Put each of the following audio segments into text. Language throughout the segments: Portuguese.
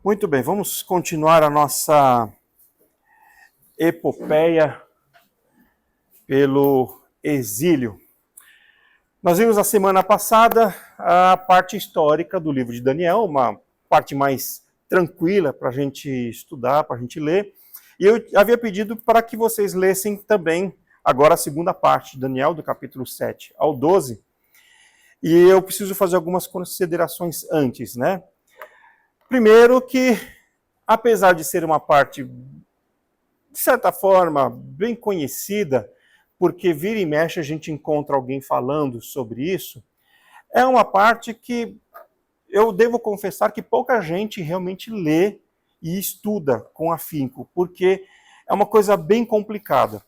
Muito bem, vamos continuar a nossa epopeia pelo exílio. Nós vimos na semana passada a parte histórica do livro de Daniel, uma parte mais tranquila para a gente estudar, para a gente ler. E eu havia pedido para que vocês lessem também agora a segunda parte de Daniel, do capítulo 7 ao 12. E eu preciso fazer algumas considerações antes, né? Primeiro que, apesar de ser uma parte, de certa forma, bem conhecida, porque vira e mexe a gente encontra alguém falando sobre isso, é uma parte que eu devo confessar que pouca gente realmente lê e estuda com afinco, porque é uma coisa bem complicada.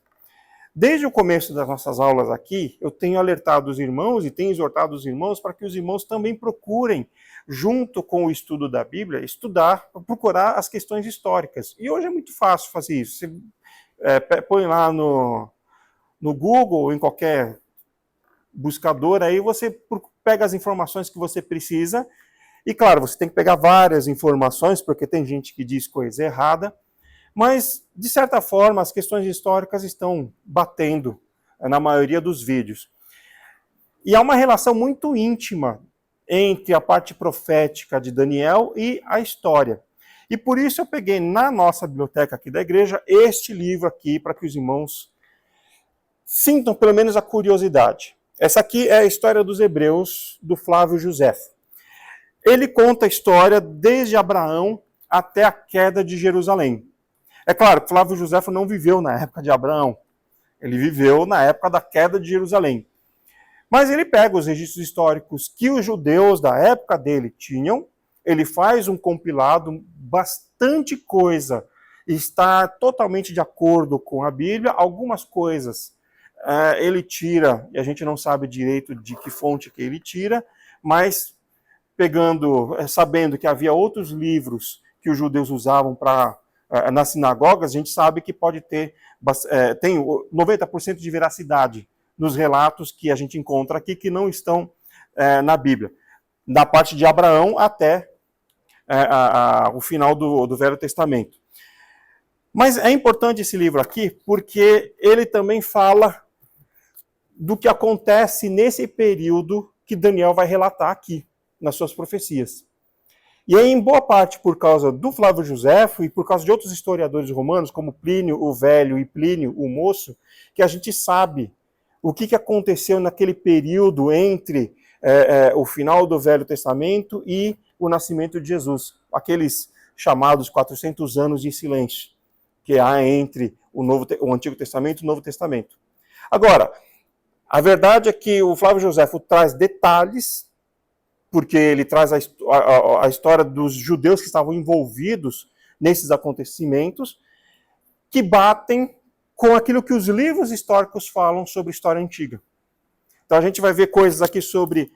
Desde o começo das nossas aulas aqui, eu tenho alertado os irmãos e tenho exortado os irmãos para que os irmãos também procurem, junto com o estudo da Bíblia, procurar as questões históricas. E hoje é muito fácil fazer isso. Você põe lá no Google ou em qualquer buscador, aí você pega as informações que você precisa. E claro, você tem que pegar várias informações, porque tem gente que diz coisa errada. Mas, de certa forma, as questões históricas estão batendo na maioria dos vídeos. E há uma relação muito íntima entre a parte profética de Daniel e a história. E por isso eu peguei na nossa biblioteca aqui da igreja este livro aqui, para que os irmãos sintam pelo menos a curiosidade. Essa aqui é a história dos Hebreus, do Flávio Josefo. Ele conta a história desde Abraão até a queda de Jerusalém. É claro, Flávio Josefo não viveu na época de Abraão, ele viveu na época da queda de Jerusalém. Mas ele pega os registros históricos que os judeus da época dele tinham, ele faz um compilado, bastante coisa está totalmente de acordo com a Bíblia, algumas coisas ele tira, e a gente não sabe direito de que fonte que ele tira, mas sabendo que havia outros livros que os judeus usavam nas sinagogas, a gente sabe que pode ter, tem 90% de veracidade nos relatos que a gente encontra aqui, que não estão na Bíblia. Da parte de Abraão até o final do Velho Testamento. Mas é importante esse livro aqui, porque ele também fala do que acontece nesse período que Daniel vai relatar aqui, nas suas profecias. E aí, em boa parte, por causa do Flávio Josefo e por causa de outros historiadores romanos, como Plínio o Velho e Plínio o Moço, que a gente sabe o que aconteceu naquele período entre o final do Velho Testamento e o nascimento de Jesus. Aqueles chamados 400 anos de silêncio, que há entre o Antigo Testamento e o Novo Testamento. Agora, a verdade é que o Flávio Josefo traz detalhes, porque ele traz a história dos judeus que estavam envolvidos nesses acontecimentos, que batem com aquilo que os livros históricos falam sobre a história antiga. Então a gente vai ver coisas aqui sobre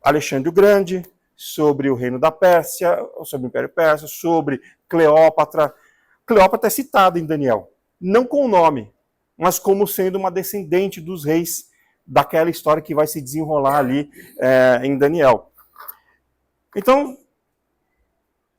Alexandre o Grande, sobre o reino da Pérsia, sobre o Império Persa, sobre Cleópatra. Cleópatra é citada em Daniel, não com o nome, mas como sendo uma descendente dos reis daquela história que vai se desenrolar ali em Daniel. Então,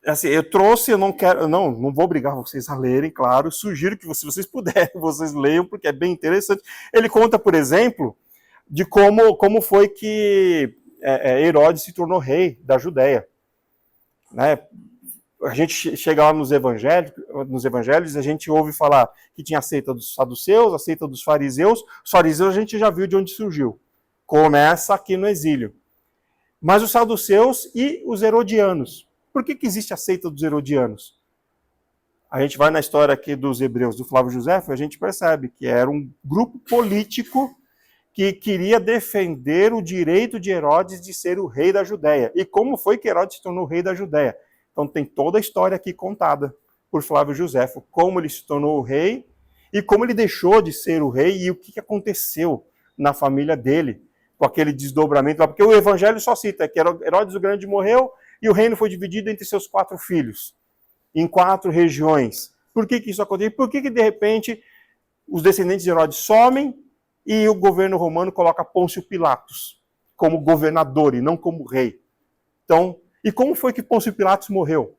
assim, eu trouxe, eu não vou obrigar vocês a lerem, claro, sugiro que se vocês puderem, vocês leiam, porque é bem interessante. Ele conta, por exemplo, de como foi que Herodes se tornou rei da Judéia. Né? A gente chega lá nos evangelhos, a gente ouve falar que tinha a seita dos saduceus, a seita dos fariseus. Os fariseus a gente já viu de onde surgiu. Começa aqui no exílio. Mas os saduceus e os herodianos. Por que existe a seita dos herodianos? A gente vai na história aqui dos Hebreus, do Flávio Josefo, e a gente percebe que era um grupo político que queria defender o direito de Herodes de ser o rei da Judéia. E como foi que Herodes se tornou o rei da Judéia? Então tem toda a história aqui contada por Flávio Josefo, como ele se tornou o rei e como ele deixou de ser o rei e o que aconteceu na família dele, com aquele desdobramento lá, porque o evangelho só cita que Herodes o Grande morreu e o reino foi dividido entre seus 4 filhos, em 4 regiões. Por que isso aconteceu? Por que de repente os descendentes de Herodes somem e o governo romano coloca Pôncio Pilatos como governador e não como rei? Então, e como foi que Pôncio Pilatos morreu?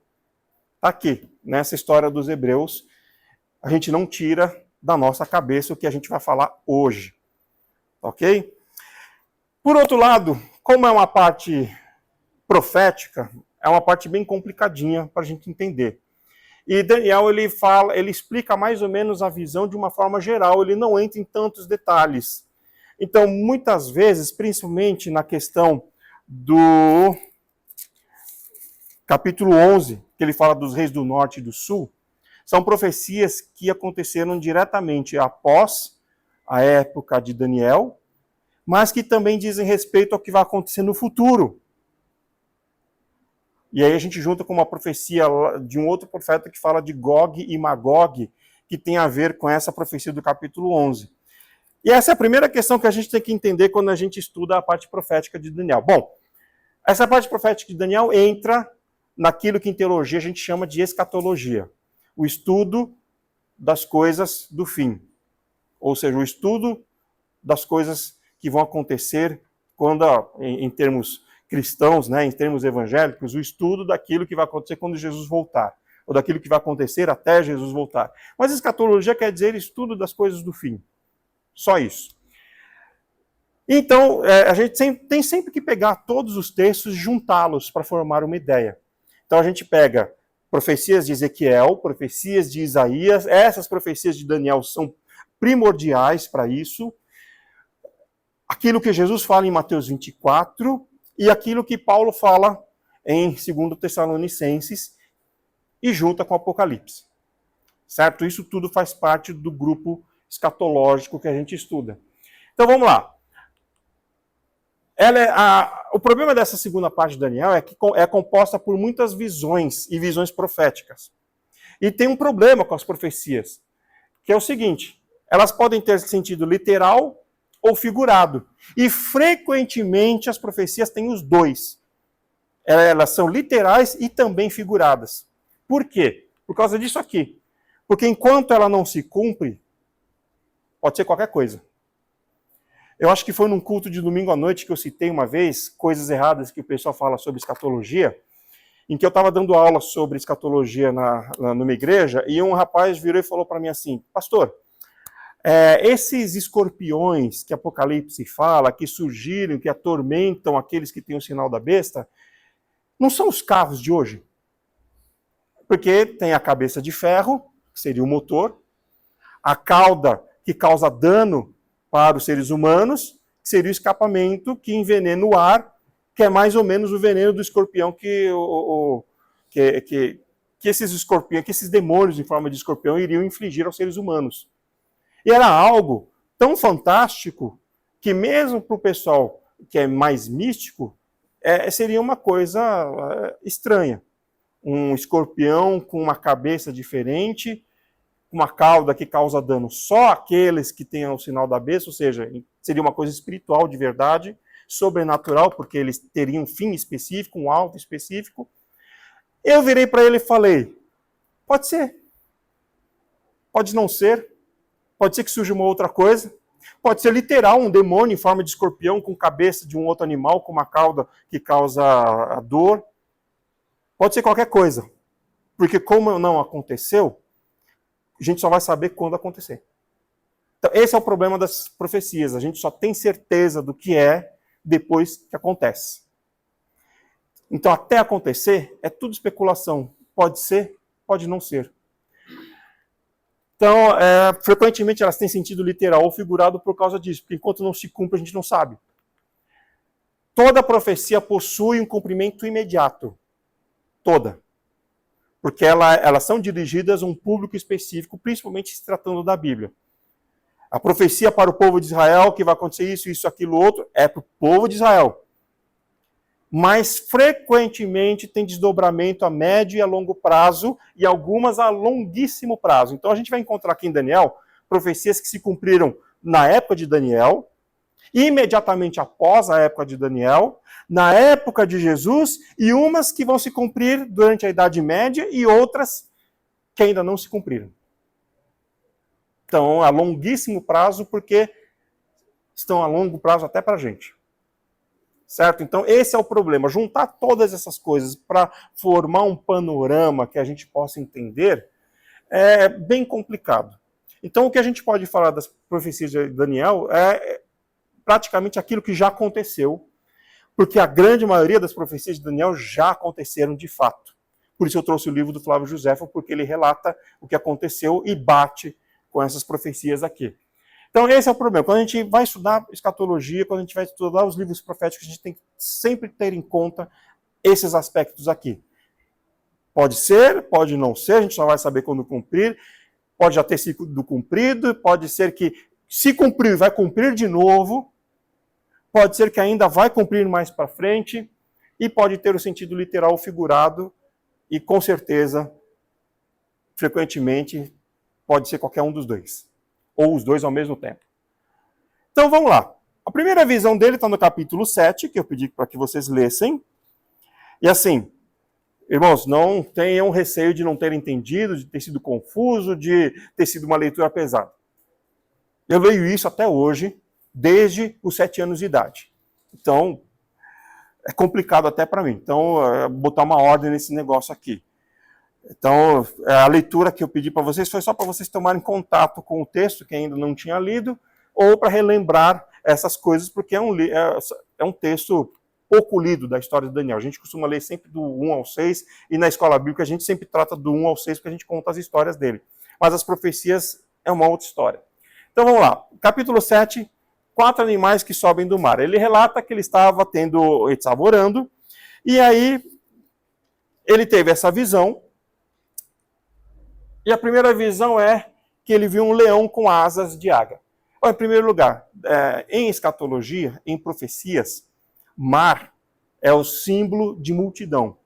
está aqui, nessa história dos Hebreus. A gente não tira da nossa cabeça o que a gente vai falar hoje. Ok? Por outro lado, como é uma parte profética, é uma parte bem complicadinha para a gente entender. E Daniel, ele explica mais ou menos a visão de uma forma geral, ele não entra em tantos detalhes. Então, muitas vezes, principalmente na questão do capítulo 11, que ele fala dos reis do norte e do sul, são profecias que aconteceram diretamente após a época de Daniel, mas que também dizem respeito ao que vai acontecer no futuro. E aí a gente junta com uma profecia de um outro profeta que fala de Gog e Magog, que tem a ver com essa profecia do capítulo 11. E essa é a primeira questão que a gente tem que entender quando a gente estuda a parte profética de Daniel. Bom, essa parte profética de Daniel entra naquilo que em teologia a gente chama de escatologia, o estudo das coisas do fim. Ou seja, o estudo das coisas que vão acontecer quando, em termos cristãos, né, em termos evangélicos, o estudo daquilo que vai acontecer quando Jesus voltar, ou daquilo que vai acontecer até Jesus voltar. Mas escatologia quer dizer estudo das coisas do fim. Só isso. Então, a gente tem sempre que pegar todos os textos e juntá-los para formar uma ideia. Então, a gente pega profecias de Ezequiel, profecias de Isaías, essas profecias de Daniel são primordiais para isso. Aquilo que Jesus fala em Mateus 24 e aquilo que Paulo fala em 2 Tessalonicenses e junta com Apocalipse. Certo? Isso tudo faz parte do grupo escatológico que a gente estuda. Então vamos lá. O problema dessa segunda parte de Daniel é que é composta por muitas visões e visões proféticas. E tem um problema com as profecias, que é o seguinte: elas podem ter sentido literal ou figurado. E frequentemente as profecias têm os dois. Elas são literais e também figuradas. Por quê? Por causa disso aqui. Porque enquanto ela não se cumpre, pode ser qualquer coisa. Eu acho que foi num culto de domingo à noite que eu citei uma vez coisas erradas que o pessoal fala sobre escatologia, em que eu estava dando aula sobre escatologia numa igreja, e um rapaz virou e falou para mim assim: pastor, esses escorpiões que Apocalipse fala, que surgiram, que atormentam aqueles que têm o sinal da besta, não são os carros de hoje? Porque tem a cabeça de ferro, que seria o motor, a cauda que causa dano para os seres humanos, que seria o escapamento que envenena o ar, que é mais ou menos o veneno do escorpião que esses escorpiões, que esses demônios em forma de escorpião iriam infligir aos seres humanos. E era algo tão fantástico que mesmo para o pessoal que é mais místico, seria uma coisa estranha. Um escorpião com uma cabeça diferente, uma cauda que causa dano só àqueles que têm o sinal da besta, ou seja, seria uma coisa espiritual de verdade, sobrenatural, porque eles teriam um fim específico, um alvo específico. Eu virei para ele e falei: pode ser, pode não ser, pode ser que surja uma outra coisa, pode ser literal, um demônio em forma de escorpião com cabeça de um outro animal, com uma cauda que causa a dor, pode ser qualquer coisa, porque como não aconteceu, a gente só vai saber quando acontecer. Então, esse é o problema das profecias. A gente só tem certeza do que é depois que acontece. Então, até acontecer, é tudo especulação. Pode ser, pode não ser. Então, frequentemente elas têm sentido literal ou figurado por causa disso, porque enquanto não se cumpre, a gente não sabe. Toda profecia possui um cumprimento imediato. Toda. Porque elas são dirigidas a um público específico, principalmente se tratando da Bíblia. A profecia para o povo de Israel, que vai acontecer isso, isso, aquilo, outro, é para o povo de Israel. Mas frequentemente tem desdobramento a médio e a longo prazo, e algumas a longuíssimo prazo. Então a gente vai encontrar aqui em Daniel profecias que se cumpriram na época de Daniel, imediatamente após a época de Daniel, na época de Jesus, e umas que vão se cumprir durante a Idade Média e outras que ainda não se cumpriram. Então, a longuíssimo prazo, porque estão a longo prazo até para a gente. certo? Então, esse é o problema. Juntar todas essas coisas para formar um panorama que a gente possa entender é bem complicado. Então, o que a gente pode falar das profecias de Daniel é praticamente aquilo que já aconteceu, porque a grande maioria das profecias de Daniel já aconteceram de fato. Por isso eu trouxe o livro do Flávio Josefo, porque ele relata o que aconteceu e bate com essas profecias aqui. Então, esse é o problema. Quando a gente vai estudar escatologia, quando a gente vai estudar os livros proféticos, a gente tem que sempre ter em conta esses aspectos aqui. Pode ser, pode não ser, a gente só vai saber quando cumprir. Pode já ter sido cumprido, pode ser que, se cumprir, vai cumprir de novo. Pode ser que ainda vai cumprir mais para frente. E pode ter o sentido literal ou figurado. E, com certeza, frequentemente, pode ser qualquer um dos dois. Ou os dois ao mesmo tempo. Então, vamos lá. A primeira visão dele está no capítulo 7, que eu pedi para que vocês lessem. E assim, irmãos, não tenham receio de não ter entendido, de ter sido confuso, de ter sido uma leitura pesada. Eu leio isso até hoje, desde os 7 anos de idade. Então, é complicado até para mim. Então, botar uma ordem nesse negócio aqui. Então, a leitura que eu pedi para vocês foi só para vocês tomarem contato com o texto que ainda não tinha lido, ou para relembrar essas coisas, porque é um texto pouco lido da história de Daniel. A gente costuma ler sempre do 1 ao 6, e na escola bíblica a gente sempre trata do 1 ao 6, porque a gente conta as histórias dele. Mas as profecias é uma outra história. Então vamos lá. Capítulo 7, 4 animais que sobem do mar. Ele relata que ele estava orando, e aí ele teve essa visão. E a primeira visão é que ele viu um leão com asas de águia. Em primeiro lugar, em escatologia, em profecias, mar é o símbolo de multidão.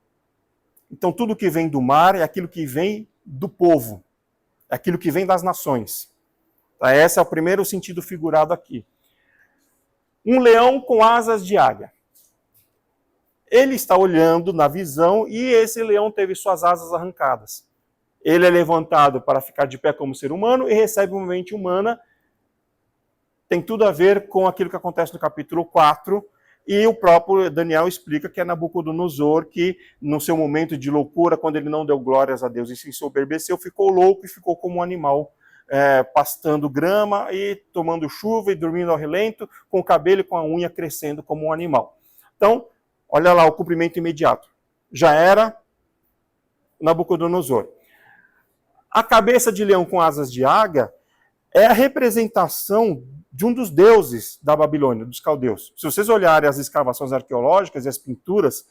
Então, tudo que vem do mar é aquilo que vem do povo, é aquilo que vem das nações. Tá? Esse é o primeiro sentido figurado aqui. Um leão com asas de águia. Ele está olhando na visão e esse leão teve suas asas arrancadas. Ele é levantado para ficar de pé como ser humano e recebe uma mente humana. Tem tudo a ver com aquilo que acontece no capítulo 4, e o próprio Daniel explica que é Nabucodonosor que, no seu momento de loucura, quando ele não deu glórias a Deus e se ensoberbeceu, ficou louco e ficou como um animal, pastando grama e tomando chuva e dormindo ao relento, com o cabelo e com a unha crescendo como um animal. Então, olha lá o cumprimento imediato. Já era Nabucodonosor. A cabeça de leão com asas de águia é a representação de um dos deuses da Babilônia, dos caldeus. Se vocês olharem as escavações arqueológicas e as pinturas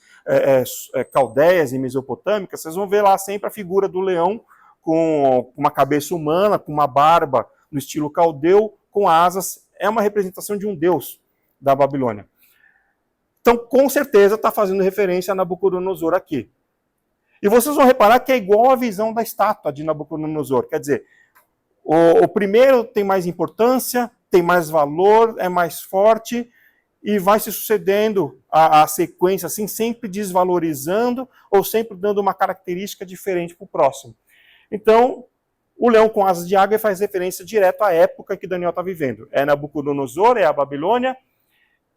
caldeias e mesopotâmicas, vocês vão ver lá sempre a figura do leão com uma cabeça humana, com uma barba no estilo caldeu, com asas. É uma representação de um deus da Babilônia. Então, com certeza, está fazendo referência a Nabucodonosor aqui. E vocês vão reparar que é igual a visão da estátua de Nabucodonosor. Quer dizer, o primeiro tem mais importância, tem mais valor, é mais forte, e vai se sucedendo a sequência, assim, sempre desvalorizando ou sempre dando uma característica diferente para o próximo. Então, o leão com asas de águia faz referência direto à época que Daniel está vivendo. É Nabucodonosor, é a Babilônia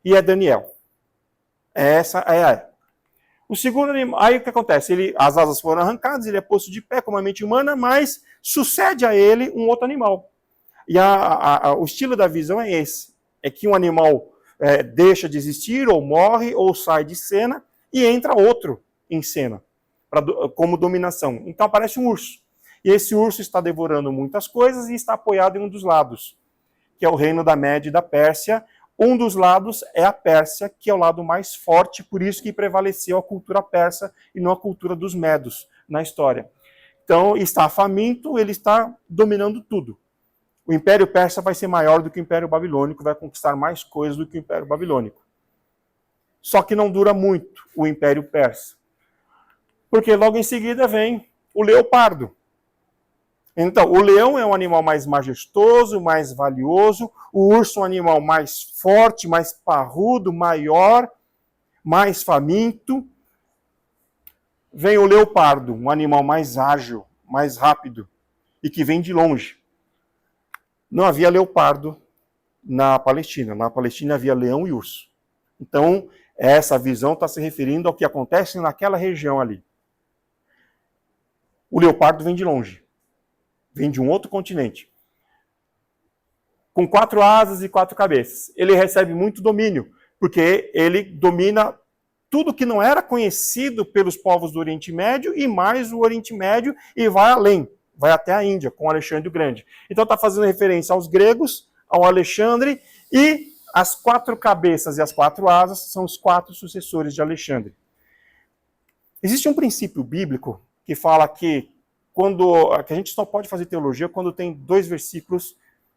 e é Daniel. Essa é a época. O segundo animal, aí o que acontece? As asas foram arrancadas, ele é posto de pé como a mente humana, mas sucede a ele um outro animal. E o estilo da visão é esse. É que um animal deixa de existir, ou morre, ou sai de cena, e entra outro em cena, como dominação. Então aparece um urso. E esse urso está devorando muitas coisas e está apoiado em um dos lados, que é o reino da Média e da Pérsia. Um dos lados é a Pérsia, que é o lado mais forte, por isso que prevaleceu a cultura persa e não a cultura dos medos na história. Então, está faminto, ele está dominando tudo. O Império Persa vai ser maior do que o Império Babilônico, vai conquistar mais coisas do que o Império Babilônico. Só que não dura muito o Império Persa. Porque logo em seguida vem o leopardo. Então, o leão é um animal mais majestoso, mais valioso, o urso é um animal mais forte, mais parrudo, maior, mais faminto. Vem o leopardo, um animal mais ágil, mais rápido, e que vem de longe. Não havia leopardo na Palestina. Na Palestina havia leão e urso. Então, Essa visão está se referindo ao que acontece naquela região ali. O leopardo vem de longe, vem de um outro continente, com 4 asas e 4 cabeças. Ele recebe muito domínio, porque ele domina tudo que não era conhecido pelos povos do Oriente Médio e mais o Oriente Médio e vai além, vai até a Índia, com Alexandre o Grande. Então está fazendo referência aos gregos, ao Alexandre, e as 4 cabeças e as 4 asas são os 4 sucessores de Alexandre. Existe um princípio bíblico que fala que a gente só pode fazer teologia quando tem 2 versículos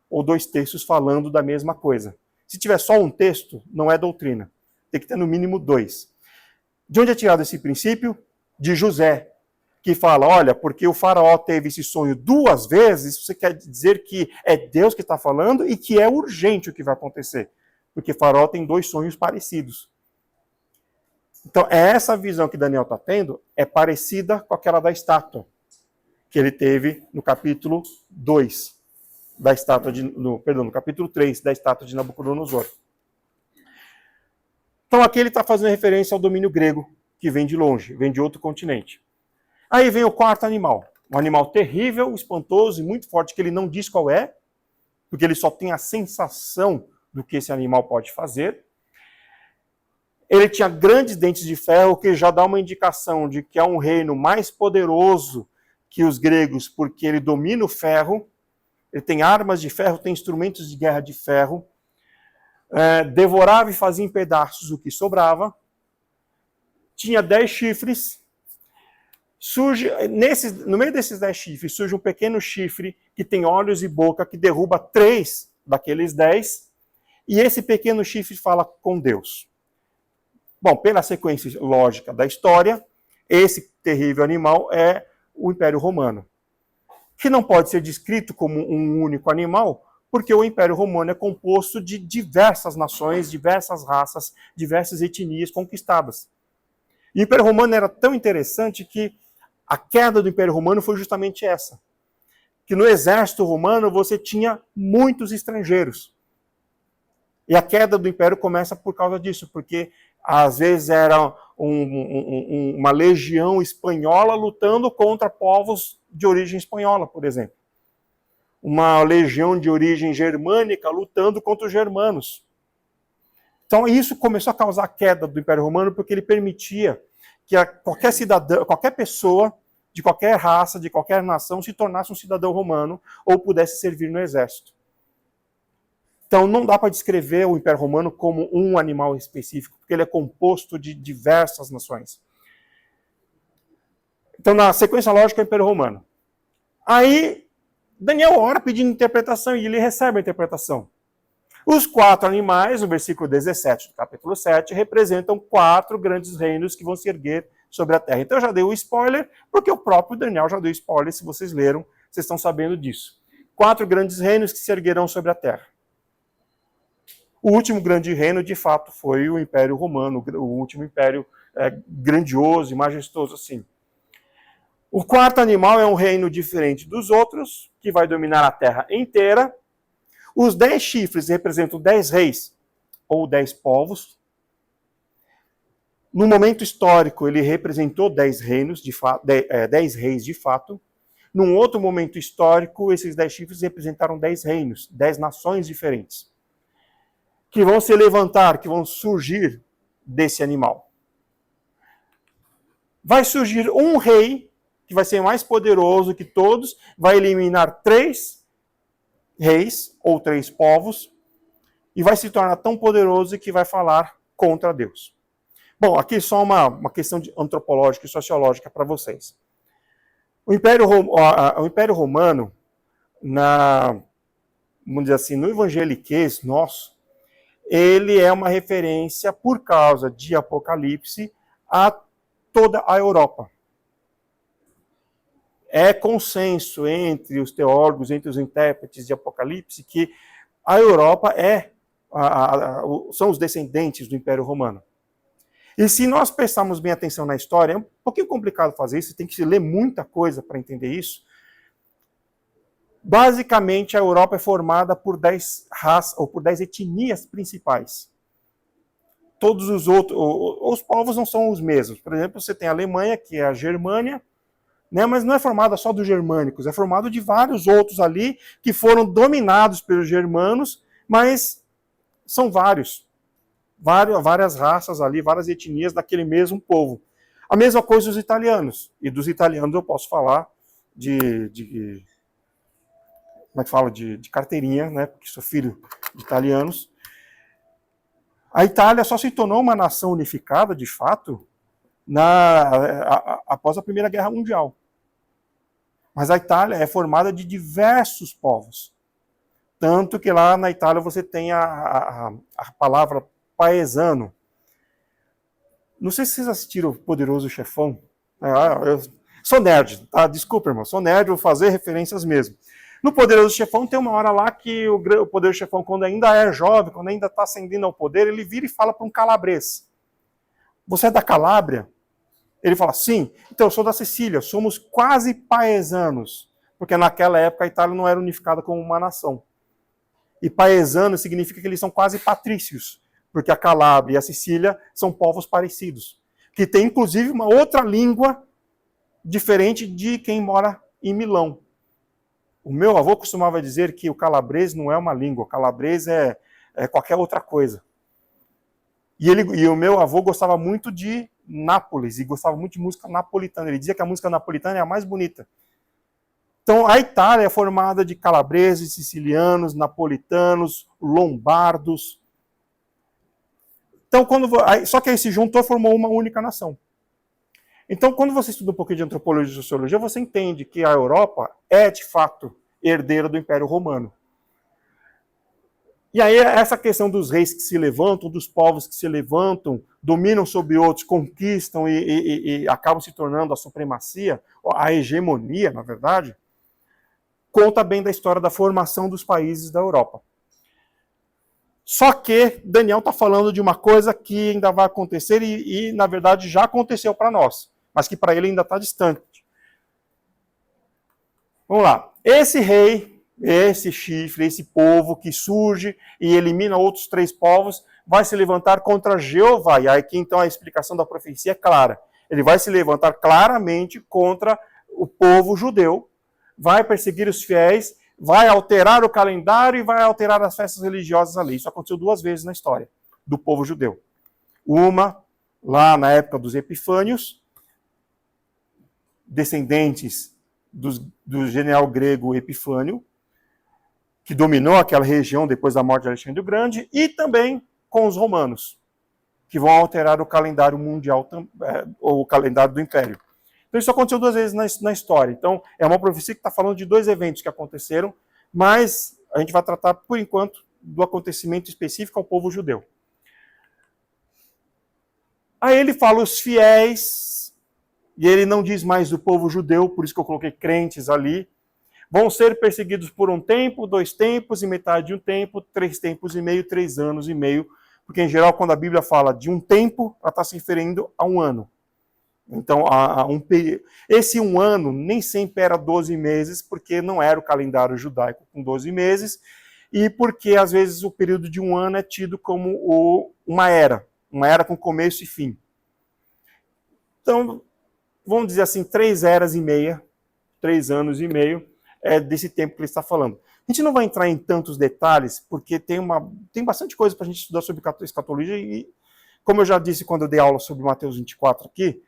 ou 2 textos falando da mesma coisa. Se tiver só um texto, não é doutrina. Tem que ter no mínimo 2. De onde é tirado esse princípio? De José, que fala, olha, porque o faraó teve esse sonho 2 vezes, isso quer dizer que é Deus que está falando e que é urgente o que vai acontecer. Porque faraó tem 2 sonhos parecidos. Então, essa visão que Daniel está tendo é parecida com aquela da estátua, que ele teve no capítulo 2 da estátua no capítulo 3 da estátua de Nabucodonosor. Então aqui ele está fazendo referência ao domínio grego, que vem de longe, vem de outro continente. Aí vem o 4º animal, um animal terrível, espantoso e muito forte, que ele não diz qual é, porque ele só tem a sensação do que esse animal pode fazer. Ele tinha grandes dentes de ferro, que já dá uma indicação de que é um reino mais poderoso que os gregos, porque ele domina o ferro, ele tem armas de ferro, tem instrumentos de guerra de ferro, devorava e fazia em pedaços o que sobrava, tinha 10 chifres, no meio desses 10 chifres surge um pequeno chifre que tem olhos e boca, que derruba 3 daqueles 10, e esse pequeno chifre fala com Deus. Bom, pela sequência lógica da história, esse terrível animal é o Império Romano, que não pode ser descrito como um único animal, porque o Império Romano é composto de diversas nações, diversas raças, diversas etnias conquistadas. E o Império Romano era tão interessante que a queda do Império Romano foi justamente essa. Que no exército romano você tinha muitos estrangeiros. E a queda do Império começa por causa disso, porque às vezes era uma legião espanhola lutando contra povos de origem espanhola, por exemplo. Uma legião de origem germânica lutando contra os germanos. Então isso começou a causar a queda do Império Romano, porque ele permitia que qualquer cidadão, qualquer pessoa, de qualquer raça, de qualquer nação, se tornasse um cidadão romano ou pudesse servir no exército. Então não dá para descrever o Império Romano como um animal específico, porque ele é composto de diversas nações. Então na sequência lógica é o Império Romano. Aí Daniel ora pedindo interpretação e ele recebe a interpretação. Os 4 animais, no versículo 17 do capítulo 7, representam 4 grandes reinos que vão se erguer sobre a terra. Então eu já dei o spoiler, porque o próprio Daniel já deu spoiler, se vocês leram, vocês estão sabendo disso. 4 grandes reinos que se erguerão sobre a terra. O último grande reino, de fato, foi o Império Romano, o último império grandioso e majestoso assim. O 4º animal é um reino diferente dos outros, que vai dominar a terra inteira. Os 10 chifres representam 10 reis, ou 10 povos. No momento histórico, ele representou 10 reinos, 10 reis de fato. Num outro momento histórico, esses 10 chifres representaram 10 reinos, 10 nações diferentes, que vão se levantar, que vão surgir desse animal. Vai surgir um rei, que vai ser mais poderoso que todos, vai eliminar 3 reis, ou 3 povos, e vai se tornar tão poderoso que vai falar contra Deus. Bom, aqui só uma questão antropológica e sociológica para vocês. O Império Romano, vamos dizer assim, no evangeliquez nosso, ele é uma referência, por causa de Apocalipse, a toda a Europa. É consenso entre os teólogos, entre os intérpretes de Apocalipse, que a Europa são os descendentes do Império Romano. E se nós prestarmos bem atenção na história, é um pouquinho complicado fazer isso, tem que ler muita coisa para entender isso. Basicamente, a Europa é formada por 10 raças, ou por 10 etnias principais. todos os outros, os povos não são os mesmos. Por exemplo, você tem a Alemanha, que é a Germânia, né, mas não é formada só dos germânicos, é formado de vários outros ali que foram dominados pelos germanos, mas são várias raças ali, várias etnias daquele mesmo povo. A mesma coisa os italianos. E dos italianos eu posso falar como é que fala? De carteirinha, né? Porque sou filho de italianos. A Itália só se tornou uma nação unificada, de fato, após a Primeira Guerra Mundial. Mas a Itália é formada de diversos povos. Tanto que lá na Itália você tem a palavra paesano. Não sei se vocês assistiram o Poderoso Chefão. Eu sou nerd, tá? Desculpa, irmão. Sou nerd, vou fazer referências mesmo. No Poderoso Chefão tem uma hora lá que o Poderoso Chefão, quando ainda é jovem, quando ainda está ascendendo ao poder, ele vira e fala para um calabrês. Você é da Calábria? Ele fala, sim. Então, eu sou da Sicília, somos quase paesanos. Porque naquela época a Itália não era unificada como uma nação. E paesano significa que eles são quase patrícios. Porque a Calábria e a Sicília são povos parecidos. Que tem, inclusive, uma outra língua diferente de quem mora em Milão. O meu avô costumava dizer que o calabrês não é uma língua, o calabrês é qualquer outra coisa. E o meu avô gostava muito de Nápoles, e gostava muito de música napolitana. Ele dizia que a música napolitana é a mais bonita. Então, a Itália é formada de calabreses, sicilianos, napolitanos, lombardos. Então, só que aí se juntou e formou uma única nação. Então, quando você estuda um pouquinho de antropologia e sociologia, você entende que a Europa é, de fato, herdeira do Império Romano. E aí, essa questão dos reis que se levantam, dos povos que se levantam, dominam sobre outros, conquistam e acabam se tornando a supremacia, a hegemonia, na verdade, conta bem da história da formação dos países da Europa. Só que Daniel está falando de uma coisa que ainda vai acontecer e na verdade, já aconteceu para nós, mas que para ele ainda está distante. Vamos lá. Esse rei, esse chifre, esse povo que surge e elimina outros 3 povos, vai se levantar contra Jeová. E aqui então a explicação da profecia é clara. Ele vai se levantar claramente contra o povo judeu, vai perseguir os fiéis, vai alterar o calendário e vai alterar as festas religiosas ali. Isso aconteceu 2 vezes na história do povo judeu. Uma, lá na época dos Epifânios, descendentes do general grego Epifânio, que dominou aquela região depois da morte de Alexandre o Grande, e também com os romanos, que vão alterar o calendário mundial, ou o calendário do Império. Então isso aconteceu 2 vezes na história. Então é uma profecia que está falando de 2 eventos que aconteceram, mas a gente vai tratar, por enquanto, do acontecimento específico ao povo judeu. Aí ele fala os fiéis, e ele não diz mais do povo judeu, por isso que eu coloquei crentes ali, vão ser perseguidos por 1 tempo, 2 tempos, e metade de 1 tempo, 3 tempos e meio, 3 anos e meio, porque em geral quando a Bíblia fala de 1 tempo, ela está se referindo a 1 ano. Então, esse 1 ano nem sempre era 12 meses, porque não era o calendário judaico com 12 meses, e porque às vezes o período de 1 ano é tido como uma era com começo e fim. Então, vamos dizer assim, 3 eras e meia, 3 anos e meio, é desse tempo que ele está falando. A gente não vai entrar em tantos detalhes, porque tem bastante coisa para a gente estudar sobre escatologia, e como eu já disse quando eu dei aula sobre Mateus 24 aqui,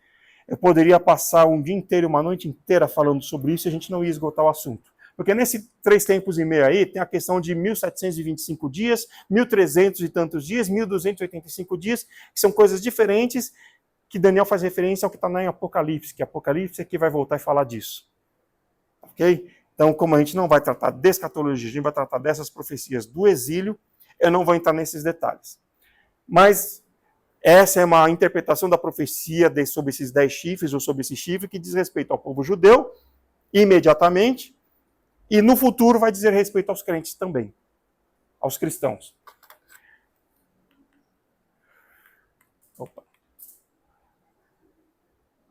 eu poderia passar um dia inteiro, uma noite inteira falando sobre isso e a gente não ia esgotar o assunto. Porque nesse 3 tempos e meio aí, tem a questão de 1725 dias, 1300 e tantos dias, 1285 dias, que são coisas diferentes, que Daniel faz referência ao que está em Apocalipse, que Apocalipse é que vai voltar e falar disso. Ok? Então, como a gente não vai tratar de escatologia, a gente vai tratar dessas profecias do exílio, eu não vou entrar nesses detalhes. Mas essa é uma interpretação da profecia sobre esses 10 chifres, ou sobre esse chifre, que diz respeito ao povo judeu, imediatamente, e no futuro vai dizer respeito aos crentes também, aos cristãos. Opa.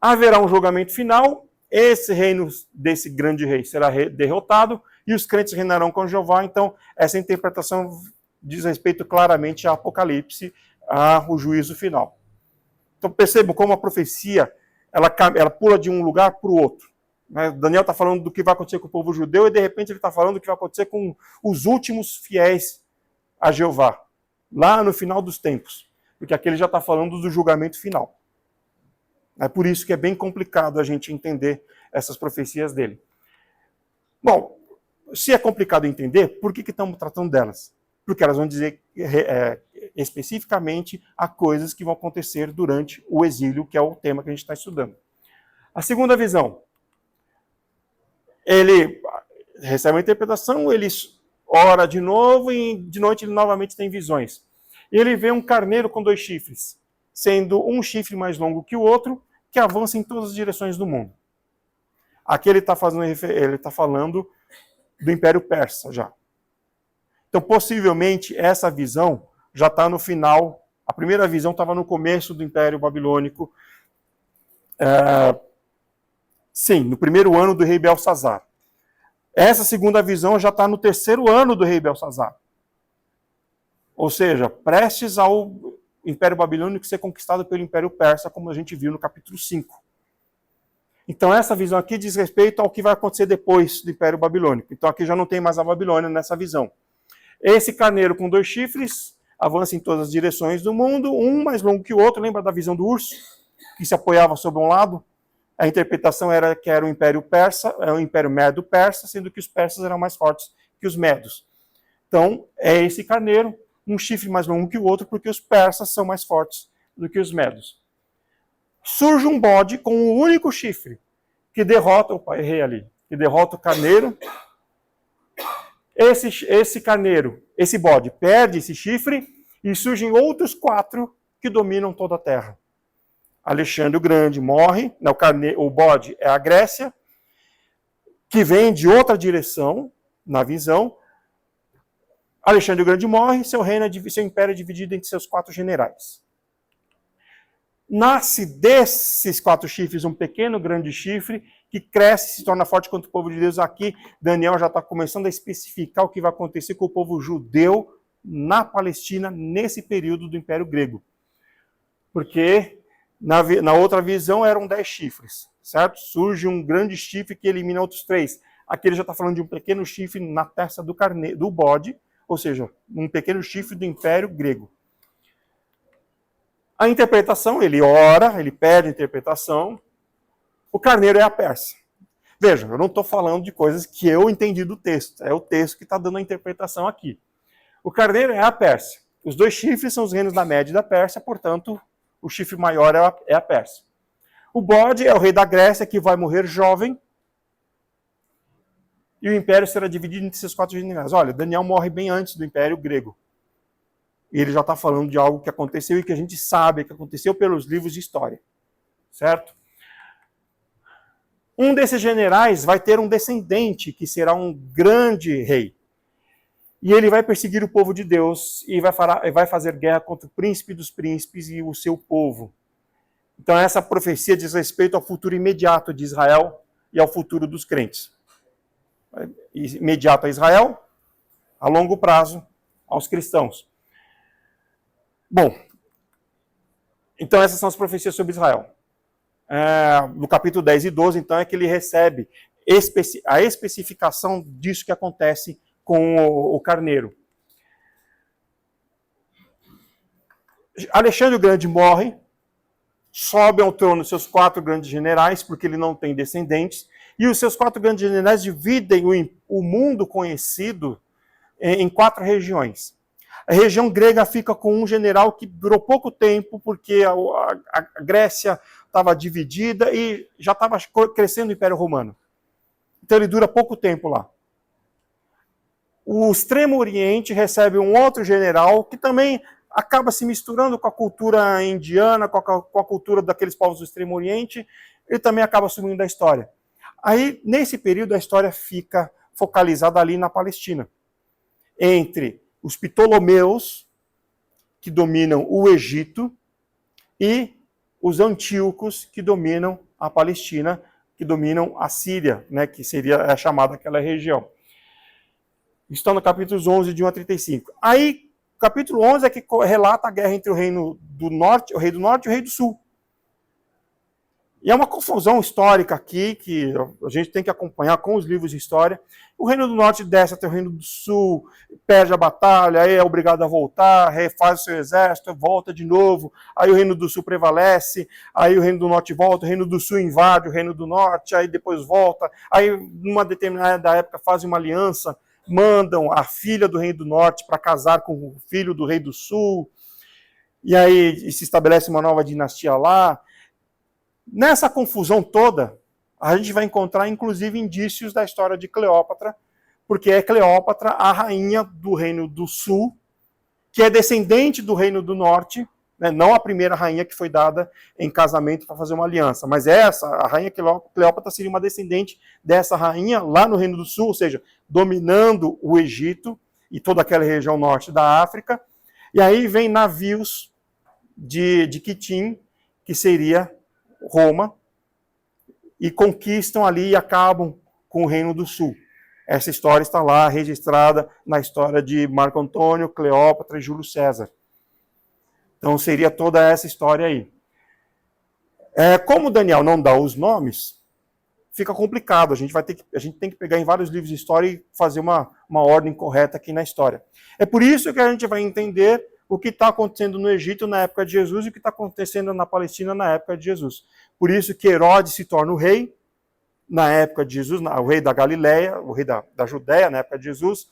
Haverá um julgamento final, esse reino desse grande rei será derrotado, e os crentes reinarão com Jeová. Então, essa interpretação diz respeito claramente a Apocalipse, o juízo final. Então percebam como a profecia ela pula de um lugar para o outro. Daniel está falando do que vai acontecer com o povo judeu e de repente ele está falando do que vai acontecer com os últimos fiéis a Jeová, lá no final dos tempos, porque aqui ele já está falando do julgamento final. É por isso que é bem complicado a gente entender essas profecias dele. Bom, se é complicado entender, por que estamos tratando delas? Porque elas vão dizer especificamente a coisas que vão acontecer durante o exílio, que é o tema que a gente está estudando. A segunda visão. Ele recebe uma interpretação, ele ora de novo e de noite ele novamente tem visões. Ele vê um carneiro com 2 chifres, sendo um chifre mais longo que o outro, que avança em todas as direções do mundo. Aqui ele está falando do Império Persa já. Então, possivelmente, essa visão já está no final. A primeira visão estava no começo do Império Babilônico. Sim, no primeiro ano do rei Belsazar. Essa segunda visão já está no 3º ano do rei Belsazar. Ou seja, prestes ao Império Babilônico ser conquistado pelo Império Persa, como a gente viu no capítulo 5. Então, essa visão aqui diz respeito ao que vai acontecer depois do Império Babilônico. Então, aqui já não tem mais a Babilônia nessa visão. Esse carneiro com 2 chifres avança em todas as direções do mundo, um mais longo que o outro. Lembra da visão do urso, que se apoiava sobre um lado? A interpretação era que era o Império Persa, o Império Medo-Persa, sendo que os persas eram mais fortes que os medos. Então, é esse carneiro, um chifre mais longo que o outro, porque os persas são mais fortes do que os medos. Surge um bode com um único chifre, que derrota o pai rei ali, que derrota o carneiro. Esse carneiro, esse bode, perde esse chifre e surgem outros 4 que dominam toda a terra. Alexandre o Grande morre, o bode é a Grécia, que vem de outra direção, na visão. Alexandre o Grande morre, seu império é dividido entre seus 4 generais. Nasce desses 4 chifres um pequeno grande chifre, que cresce e se torna forte contra o povo de Deus. Aqui, Daniel já está começando a especificar o que vai acontecer com o povo judeu na Palestina, nesse período do Império Grego. Porque na outra visão eram 10 chifres, certo? Surge um grande chifre que elimina outros 3. Aqui ele já está falando de um pequeno chifre na testa do bode, ou seja, um pequeno chifre do Império Grego. A interpretação, ele ora, ele pede a interpretação. O carneiro é a Pérsia. Vejam, eu não estou falando de coisas que eu entendi do texto. É o texto que está dando a interpretação aqui. O carneiro é a Pérsia. Os 2 chifres são os reinos da Média e da Pérsia, portanto, o chifre maior é a Pérsia. O bode é o rei da Grécia, que vai morrer jovem. E o império será dividido entre seus 4 generais. Olha, Daniel morre bem antes do Império Grego. E ele já está falando de algo que aconteceu e que a gente sabe que aconteceu pelos livros de história. Certo? Um desses generais vai ter um descendente que será um grande rei. E ele vai perseguir o povo de Deus e vai fazer guerra contra o príncipe dos príncipes e o seu povo. Então essa profecia diz respeito ao futuro imediato de Israel e ao futuro dos crentes. Imediato a Israel, a longo prazo aos cristãos. Bom, então essas são as profecias sobre Israel. No capítulo 10 e 12, então, é que ele recebe a especificação disso que acontece com o carneiro. Alexandre o Grande morre, sobe ao trono seus 4 grandes generais, porque ele não tem descendentes, e os seus 4 grandes generais dividem o mundo conhecido em 4 regiões. A região grega fica com um general que durou pouco tempo, porque a Grécia estava dividida e já estava crescendo o Império Romano. Então ele dura pouco tempo lá. O Extremo Oriente recebe um outro general que também acaba se misturando com a cultura indiana, com a cultura daqueles povos do Extremo Oriente, ele também acaba sumindo da história. Aí, nesse período, a história fica focalizada ali na Palestina, entre os Ptolomeus, que dominam o Egito, e os Antíocos, que dominam a Palestina, que dominam a Síria, né, que seria chamada aquela região. Estão no capítulos 11, de 1 a 35. Aí O capítulo 11 é que relata a guerra entre o rei do norte e o rei do sul. E é uma confusão histórica aqui, que a gente tem que acompanhar com os livros de história. O reino do norte desce até o reino do sul, perde a batalha, aí é obrigado a voltar, refaz o seu exército, volta de novo, aí o reino do sul prevalece, aí o reino do norte volta, o reino do sul invade o reino do norte, aí depois volta, aí numa determinada época fazem uma aliança, mandam a filha do reino do norte para casar com o filho do rei do sul, e aí se estabelece uma nova dinastia lá. Nessa confusão toda, a gente vai encontrar, inclusive, indícios da história de Cleópatra, porque é Cleópatra a rainha do Reino do Sul, que é descendente do Reino do Norte, né? Não a primeira rainha que foi dada em casamento para fazer uma aliança, mas essa, a rainha Cleópatra, seria uma descendente dessa rainha lá no Reino do Sul, ou seja, dominando o Egito e toda aquela região norte da África. E aí vem navios de Quitim, que seria Roma, e conquistam ali e acabam com o Reino do Sul. Essa história está lá registrada na história de Marco Antônio, Cleópatra e Júlio César. Então seria toda essa história aí. Como Daniel não dá os nomes, fica complicado. A gente tem que pegar em vários livros de história e fazer uma ordem correta aqui na história. É por isso que a gente vai entender o que está acontecendo no Egito na época de Jesus e o que está acontecendo na Palestina na época de Jesus. Por isso que Herodes se torna o rei na época de Jesus, o rei da Galileia, o rei da Judéia na época de Jesus.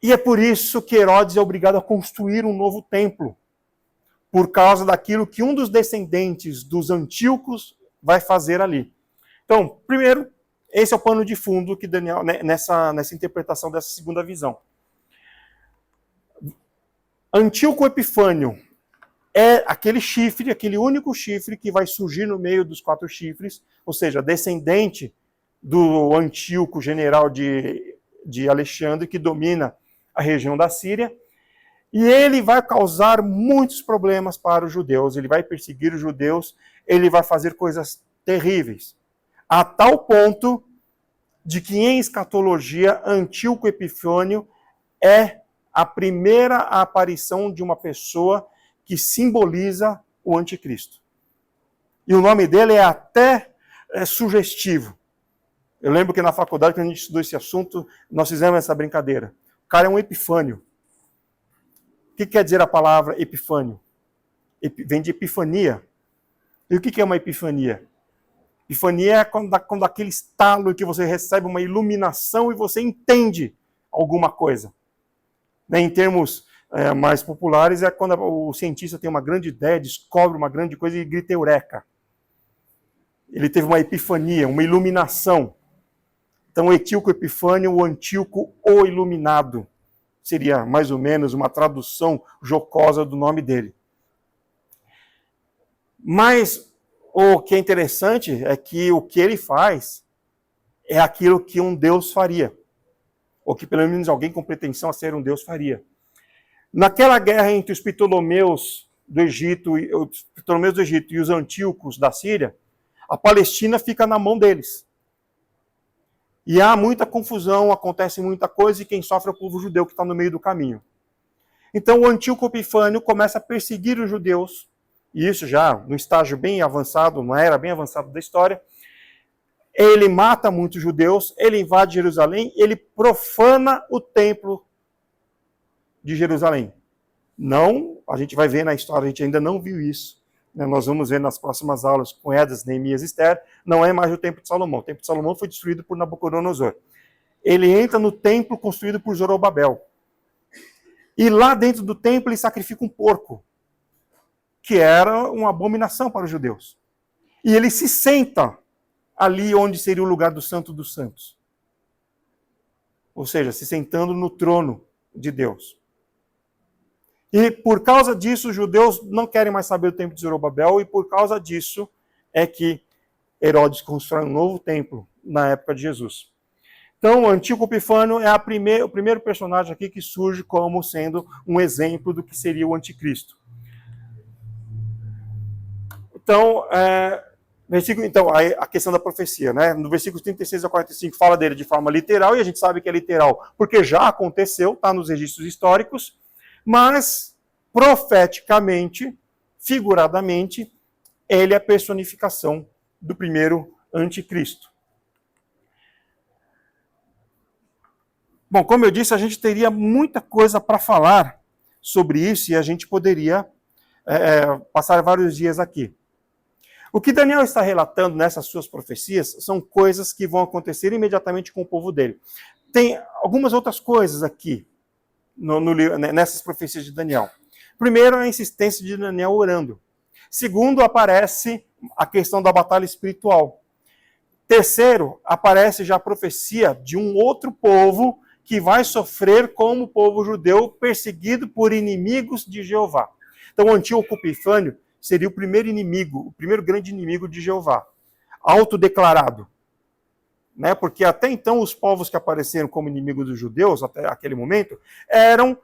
E é por isso que Herodes é obrigado a construir um novo templo, por causa daquilo que um dos descendentes dos Antíocos vai fazer ali. Então, primeiro, esse é o pano de fundo que Daniel, nessa interpretação dessa segunda visão. Antíoco Epifânio é aquele chifre, aquele único chifre que vai surgir no meio dos 4 chifres, ou seja, descendente do Antíoco, general de Alexandre, que domina a região da Síria, e ele vai causar muitos problemas para os judeus, ele vai perseguir os judeus, ele vai fazer coisas terríveis, a tal ponto de que em escatologia, Antíoco Epifânio é a primeira aparição de uma pessoa que simboliza o anticristo. E o nome dele é até sugestivo. Eu lembro que na faculdade, quando a gente estudou esse assunto, nós fizemos essa brincadeira. O cara é um Epifânio. O que quer dizer a palavra Epifânio? Vem de epifania. E o que é uma epifania? Epifania é quando aquele estalo que você recebe uma iluminação e você entende alguma coisa. Em termos mais populares, é quando o cientista tem uma grande ideia, descobre uma grande coisa e grita eureka. Ele teve uma epifania, uma iluminação. Então, Etíoco Epifânio, o Antíoco, o Iluminado. Seria mais ou menos uma tradução jocosa do nome dele. Mas o que é interessante é que o que ele faz é aquilo que um Deus faria. Ou que pelo menos alguém com pretensão a ser um Deus faria. Naquela guerra entre os Ptolomeus do Egito e os Antíocos da Síria, a Palestina fica na mão deles. E há muita confusão, acontece muita coisa, e quem sofre é o povo judeu que está no meio do caminho. Então o Antíoco Epifânio começa a perseguir os judeus, e isso já no estágio bem avançado, uma era bem avançada da história. Ele mata muitos judeus, ele invade Jerusalém, ele profana o templo de Jerusalém. Não, a gente vai ver na história, a gente ainda não viu isso. Nós vamos ver nas próximas aulas com Esdras, Neemias e Esther, não é mais o templo de Salomão. O templo de Salomão foi destruído por Nabucodonosor. Ele entra no templo construído por Zorobabel. E lá dentro do templo ele sacrifica um porco, que era uma abominação para os judeus. E ele se senta ali onde seria o lugar do Santo dos Santos. Ou seja, se sentando no trono de Deus. E por causa disso, os judeus não querem mais saber do templo de Zorobabel, e por causa disso é que Herodes constrói um novo templo na época de Jesus. Então, o Antíoco Epifânio é o primeiro personagem aqui que surge como sendo um exemplo do que seria o anticristo. Então, Então, a questão da profecia, né? No versículo 36 a 45 fala dele de forma literal, e a gente sabe que é literal porque já aconteceu, está nos registros históricos, mas profeticamente, figuradamente, ele é a personificação do primeiro anticristo. Bom, como eu disse, a gente teria muita coisa para falar sobre isso e a gente poderia passar vários dias aqui. O que Daniel está relatando nessas suas profecias são coisas que vão acontecer imediatamente com o povo dele. Tem algumas outras coisas aqui nessas profecias de Daniel. Primeiro, a insistência de Daniel orando. Segundo, aparece a questão da batalha espiritual. Terceiro, aparece já a profecia de um outro povo que vai sofrer como o povo judeu perseguido por inimigos de Jeová. Então, o Antíoco Epifânio seria o primeiro inimigo, o primeiro grande inimigo de Jeová, autodeclarado. Né? Porque até então os povos que apareceram como inimigos dos judeus, até aquele momento, eram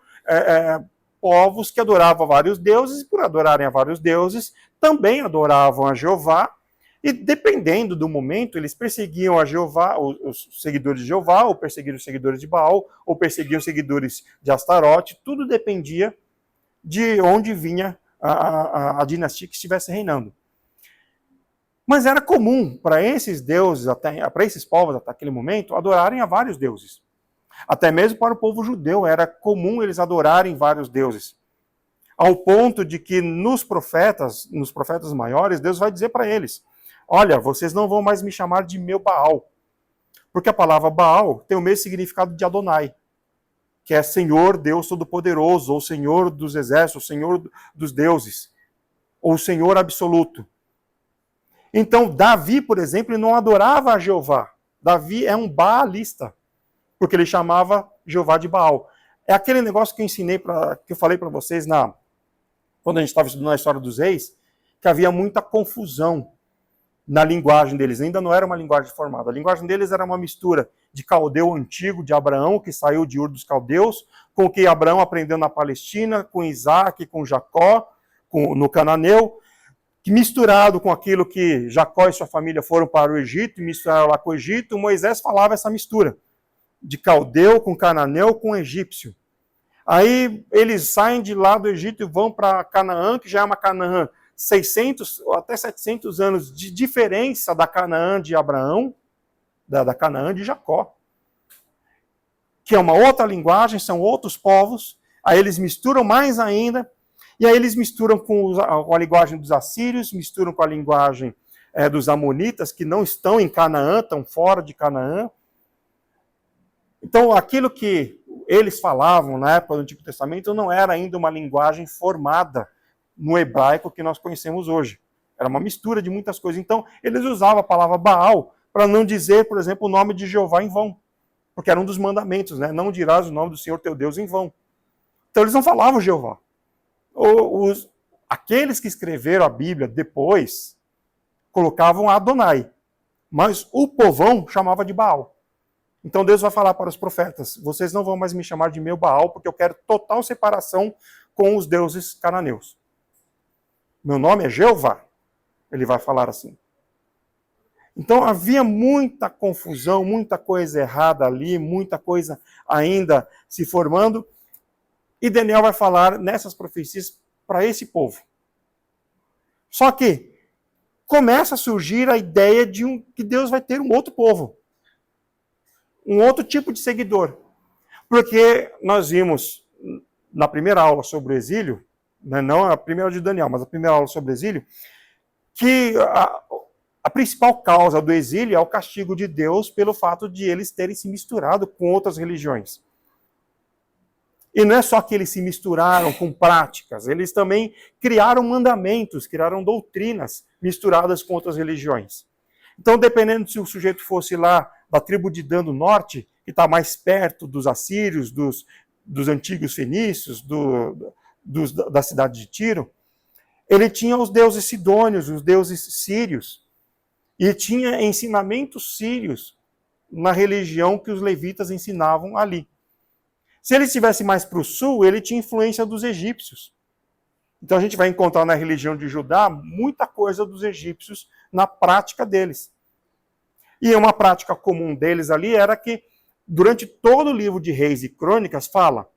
povos que adoravam vários deuses, e por adorarem a vários deuses, também adoravam a Jeová, e dependendo do momento, eles perseguiam a Jeová, os seguidores de Jeová, ou perseguiam os seguidores de Baal, ou perseguiam os seguidores de Astarote, tudo dependia de onde vinha a dinastia que estivesse reinando. Mas era comum para esses deuses, para esses povos até aquele momento, adorarem a vários deuses. Até mesmo para o povo judeu era comum eles adorarem vários deuses. Ao ponto de que nos profetas maiores, Deus vai dizer para eles: olha, vocês não vão mais me chamar de meu Baal. Porque a palavra Baal tem o mesmo significado de Adonai, que é Senhor Deus Todo-Poderoso, ou Senhor dos Exércitos, ou Senhor dos Deuses, ou Senhor Absoluto. Então, Davi, por exemplo, não adorava a Jeová. Davi é um baalista, porque ele chamava Jeová de Baal. É aquele negócio que eu ensinei, que eu falei para vocês quando a gente estava estudando a história dos reis, que havia muita confusão na linguagem deles. Ainda não era uma linguagem formada. A linguagem deles era uma mistura de caldeu antigo, de Abraão, que saiu de Ur dos Caldeus, com o que Abraão aprendeu na Palestina, com Isaac, com Jacó, no Cananeu, que misturado com aquilo que Jacó e sua família foram para o Egito, e misturaram lá com o Egito, Moisés falava essa mistura de caldeu com cananeu com egípcio. Aí eles saem de lá do Egito e vão para Canaã, que já é uma Canaã 600 ou até 700 anos de diferença da Canaã de Abraão, da Canaã de Jacó, que é uma outra linguagem, são outros povos. Aí eles misturam mais ainda, e aí eles misturam com a linguagem dos assírios, misturam com a linguagem dos amonitas, que não estão em Canaã, estão fora de Canaã. Então, aquilo que eles falavam na época do Antigo Testamento não era ainda uma linguagem formada no hebraico que nós conhecemos hoje. Era uma mistura de muitas coisas. Então, eles usavam a palavra Baal para não dizer, por exemplo, o nome de Jeová em vão. Porque era um dos mandamentos, né? Não dirás o nome do Senhor teu Deus em vão. Então, eles não falavam Jeová. Aqueles que escreveram a Bíblia depois colocavam Adonai. Mas o povão chamava de Baal. Então Deus vai falar para os profetas: vocês não vão mais me chamar de meu Baal, porque eu quero total separação com os deuses cananeus. Meu nome é Jeová. Ele vai falar assim. Então havia muita confusão, muita coisa errada ali, muita coisa ainda se formando. E Daniel vai falar nessas profecias para esse povo. Só que começa a surgir a ideia de que Deus vai ter um outro povo. Um outro tipo de seguidor. Porque nós vimos na primeira aula sobre o exílio, não a primeira de Daniel, mas a primeira aula sobre o exílio, que a principal causa do exílio é o castigo de Deus pelo fato de eles terem se misturado com outras religiões. E não é só que eles se misturaram com práticas, eles também criaram mandamentos, criaram doutrinas misturadas com outras religiões. Então, dependendo se o sujeito fosse lá da tribo de Dan do norte, que está mais perto dos assírios, dos antigos fenícios, da cidade de Tiro, ele tinha os deuses sidônios, os deuses sírios, e tinha ensinamentos sírios na religião que os levitas ensinavam ali. Se ele estivesse mais para o sul, ele tinha influência dos egípcios. Então a gente vai encontrar na religião de Judá muita coisa dos egípcios na prática deles. E uma prática comum deles ali era que, durante todo o livro de Reis e Crônicas, fala: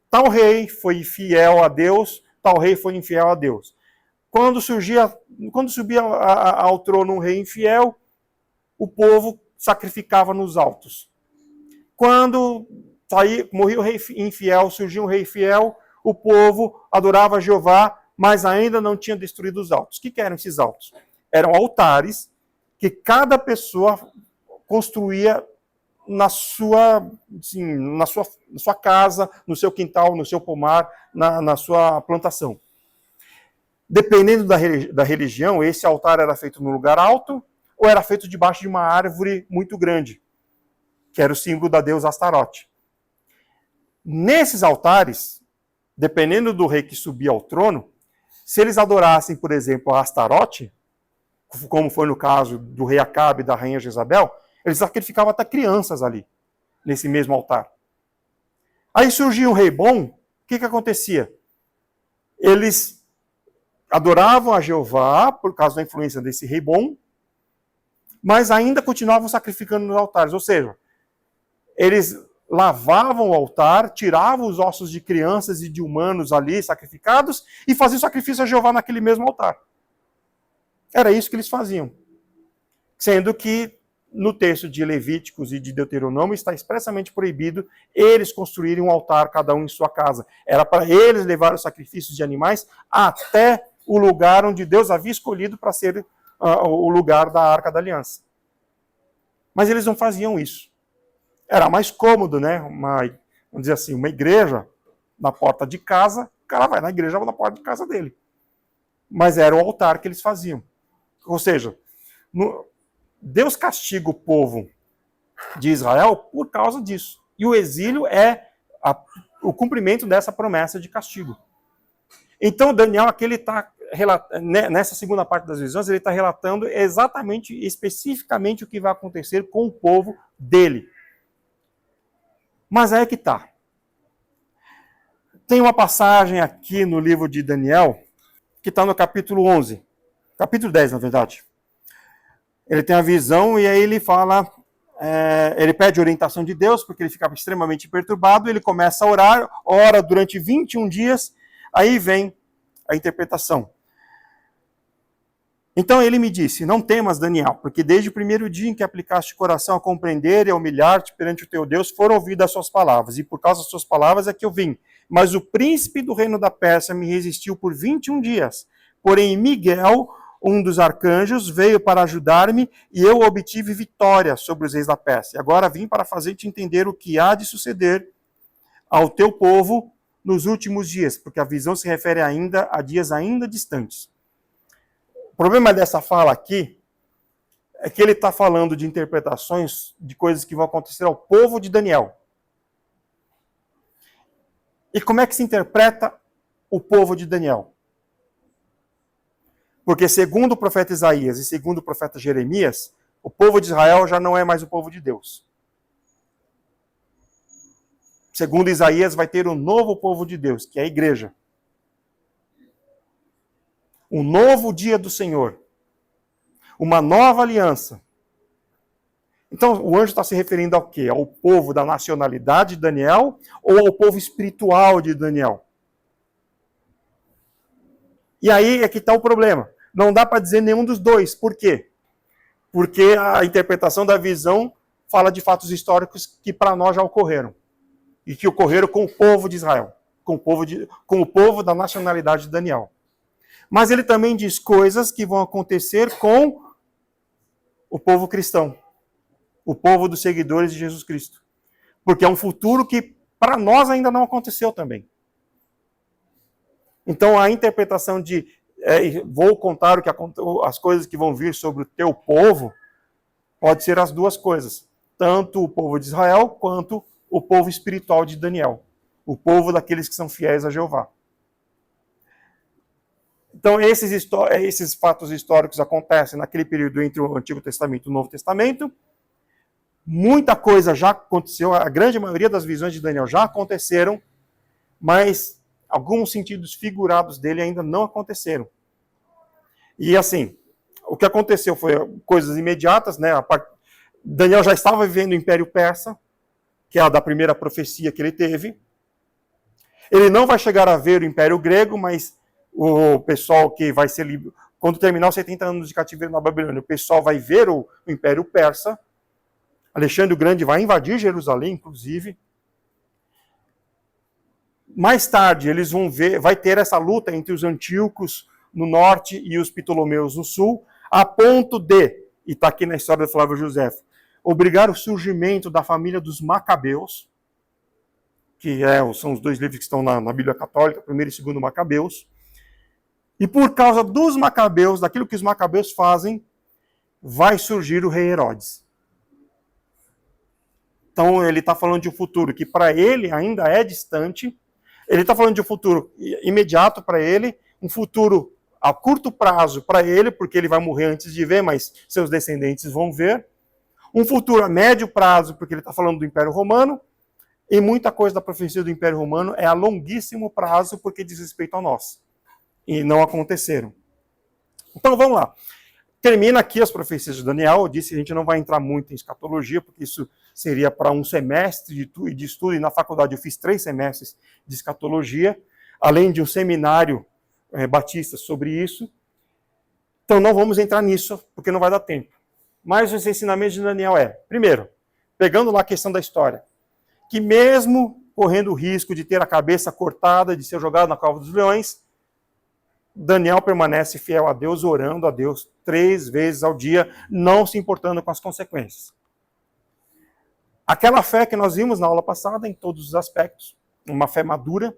tal rei foi fiel a Deus, tal rei foi infiel a Deus. Quando subia ao trono um rei infiel, o povo sacrificava nos altos. Quando morria o rei infiel, surgia um rei fiel, o povo adorava Jeová, mas ainda não tinha destruído os altos. O que eram esses altos? Eram altares que cada pessoa construía na sua casa, no seu quintal, no seu pomar, na sua plantação. Dependendo da religião, esse altar era feito num lugar alto ou era feito debaixo de uma árvore muito grande, que era o símbolo da deusa Astarote. Nesses altares, dependendo do rei que subia ao trono, se eles adorassem, por exemplo, a Astarote, como foi no caso do rei Acabe e da rainha Jezabel, eles sacrificavam até crianças ali, nesse mesmo altar. Aí surgia um rei bom, o que acontecia? Eles adoravam a Jeová, por causa da influência desse rei bom, mas ainda continuavam sacrificando nos altares. Ou seja, eles lavavam o altar, tiravam os ossos de crianças e de humanos ali sacrificados e faziam sacrifício a Jeová naquele mesmo altar. Era isso que eles faziam. Sendo que no texto de Levíticos e de Deuteronômio está expressamente proibido eles construírem um altar, cada um em sua casa. Era para eles levar os sacrifícios de animais até o lugar onde Deus havia escolhido para ser o lugar da Arca da Aliança. Mas eles não faziam isso. Era mais cômodo, né? Vamos dizer assim, uma igreja na porta de casa, o cara vai na igreja na porta de casa dele. Mas era o altar que eles faziam. Ou seja, Deus castiga o povo de Israel por causa disso. E o exílio é o cumprimento dessa promessa de castigo. Então, Daniel, aqui ele está, nessa segunda parte das visões, ele está relatando exatamente, especificamente o que vai acontecer com o povo dele. Mas aí é que está. Tem uma passagem aqui no livro de Daniel, que está no capítulo 11. Capítulo 10, na verdade. Ele tem a visão e aí ele fala, ele pede orientação de Deus, porque ele ficava extremamente perturbado, ele começa a orar, ora durante 21 dias, aí vem a interpretação. Então ele me disse: não temas, Daniel, porque desde o primeiro dia em que aplicaste o coração a compreender e a humilhar-te perante o teu Deus, foram ouvidas as suas palavras, e por causa das suas palavras é que eu vim. Mas o príncipe do reino da Pérsia me resistiu por 21 dias. Porém, Miguel, um dos arcanjos, veio para ajudar-me, e eu obtive vitória sobre os reis da Pérsia. Agora vim para fazer-te entender o que há de suceder ao teu povo nos últimos dias, porque a visão se refere ainda a dias ainda distantes. O problema dessa fala aqui é que ele está falando de interpretações de coisas que vão acontecer ao povo de Daniel. E como é que se interpreta o povo de Daniel? Porque segundo o profeta Isaías e segundo o profeta Jeremias, o povo de Israel já não é mais o povo de Deus. Segundo Isaías, vai ter um novo povo de Deus, que é a igreja. Um novo dia do Senhor. Uma nova aliança. Então, o anjo está se referindo ao quê? Ao povo da nacionalidade de Daniel ou ao povo espiritual de Daniel? E aí é que está o problema. Não dá para dizer nenhum dos dois. Por quê? Porque a interpretação da visão fala de fatos históricos que para nós já ocorreram. E que ocorreram com o povo de Israel. Com o povo da nacionalidade de Daniel. Mas ele também diz coisas que vão acontecer com o povo cristão. O povo dos seguidores de Jesus Cristo. Porque é um futuro que para nós ainda não aconteceu também. Então a interpretação de vou contar as coisas que vão vir sobre o teu povo, pode ser as duas coisas. Tanto o povo de Israel, quanto o povo espiritual de Daniel. O povo daqueles que são fiéis a Jeová. Então esses fatos históricos acontecem naquele período entre o Antigo Testamento e o Novo Testamento. Muita coisa já aconteceu, a grande maioria das visões de Daniel já aconteceram, mas alguns sentidos figurados dele ainda não aconteceram. E assim, o que aconteceu foi coisas imediatas, né? Daniel já estava vivendo o Império Persa, que é a da primeira profecia que ele teve. Ele não vai chegar a ver o Império Grego, mas o pessoal que vai ser livre, quando terminar os 70 anos de cativeiro na Babilônia, o pessoal vai ver o Império Persa. Alexandre o Grande vai invadir Jerusalém, inclusive. Mais tarde, eles vão ver, vai ter essa luta entre os Antíocos no norte e os Ptolomeus no sul, a ponto de, e está aqui na história do Flávio Josefo, obrigar o surgimento da família dos Macabeus, que são os dois livros que estão na Bíblia Católica, primeiro e segundo Macabeus. E por causa dos Macabeus, daquilo que os Macabeus fazem, vai surgir o rei Herodes. Então ele está falando de um futuro que para ele ainda é distante. Ele está falando de um futuro imediato para ele, um futuro a curto prazo para ele, porque ele vai morrer antes de ver, mas seus descendentes vão ver. Um futuro a médio prazo, porque ele está falando do Império Romano. E muita coisa da profecia do Império Romano é a longuíssimo prazo, porque diz respeito a nós. E não aconteceram. Então vamos lá. Termina aqui as profecias de Daniel. Eu disse que a gente não vai entrar muito em escatologia, porque isso seria para um semestre de estudo, e na faculdade eu fiz 3 semestres de escatologia, além de um seminário batista sobre isso. Então não vamos entrar nisso, porque não vai dar tempo. Mas os ensinamentos de Daniel primeiro, pegando lá a questão da história, que mesmo correndo o risco de ter a cabeça cortada, de ser jogado na cova dos leões, Daniel permanece fiel a Deus, orando a Deus 3 vezes ao dia, não se importando com as consequências. Aquela fé que nós vimos na aula passada, em todos os aspectos, uma fé madura,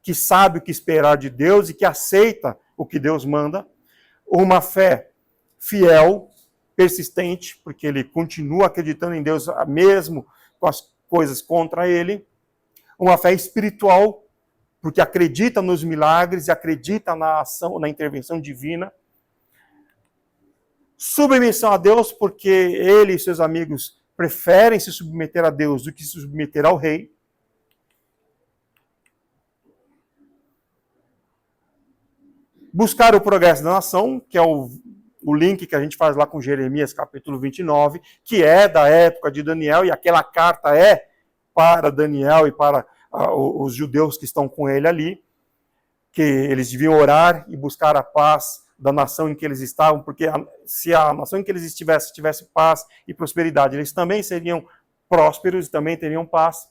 que sabe o que esperar de Deus e que aceita o que Deus manda, uma fé fiel, persistente, porque ele continua acreditando em Deus mesmo com as coisas contra ele, uma fé espiritual, porque acredita nos milagres e acredita na ação, na intervenção divina, submissão a Deus, porque ele e seus amigos preferem se submeter a Deus do que se submeter ao rei. Buscar o progresso da nação, que é o link que a gente faz lá com Jeremias, capítulo 29, que é da época de Daniel, e aquela carta é para Daniel e para os judeus que estão com ele ali, que eles deviam orar e buscar a paz da nação em que eles estavam, porque se a nação em que eles estivessem tivesse paz e prosperidade, eles também seriam prósperos e também teriam paz.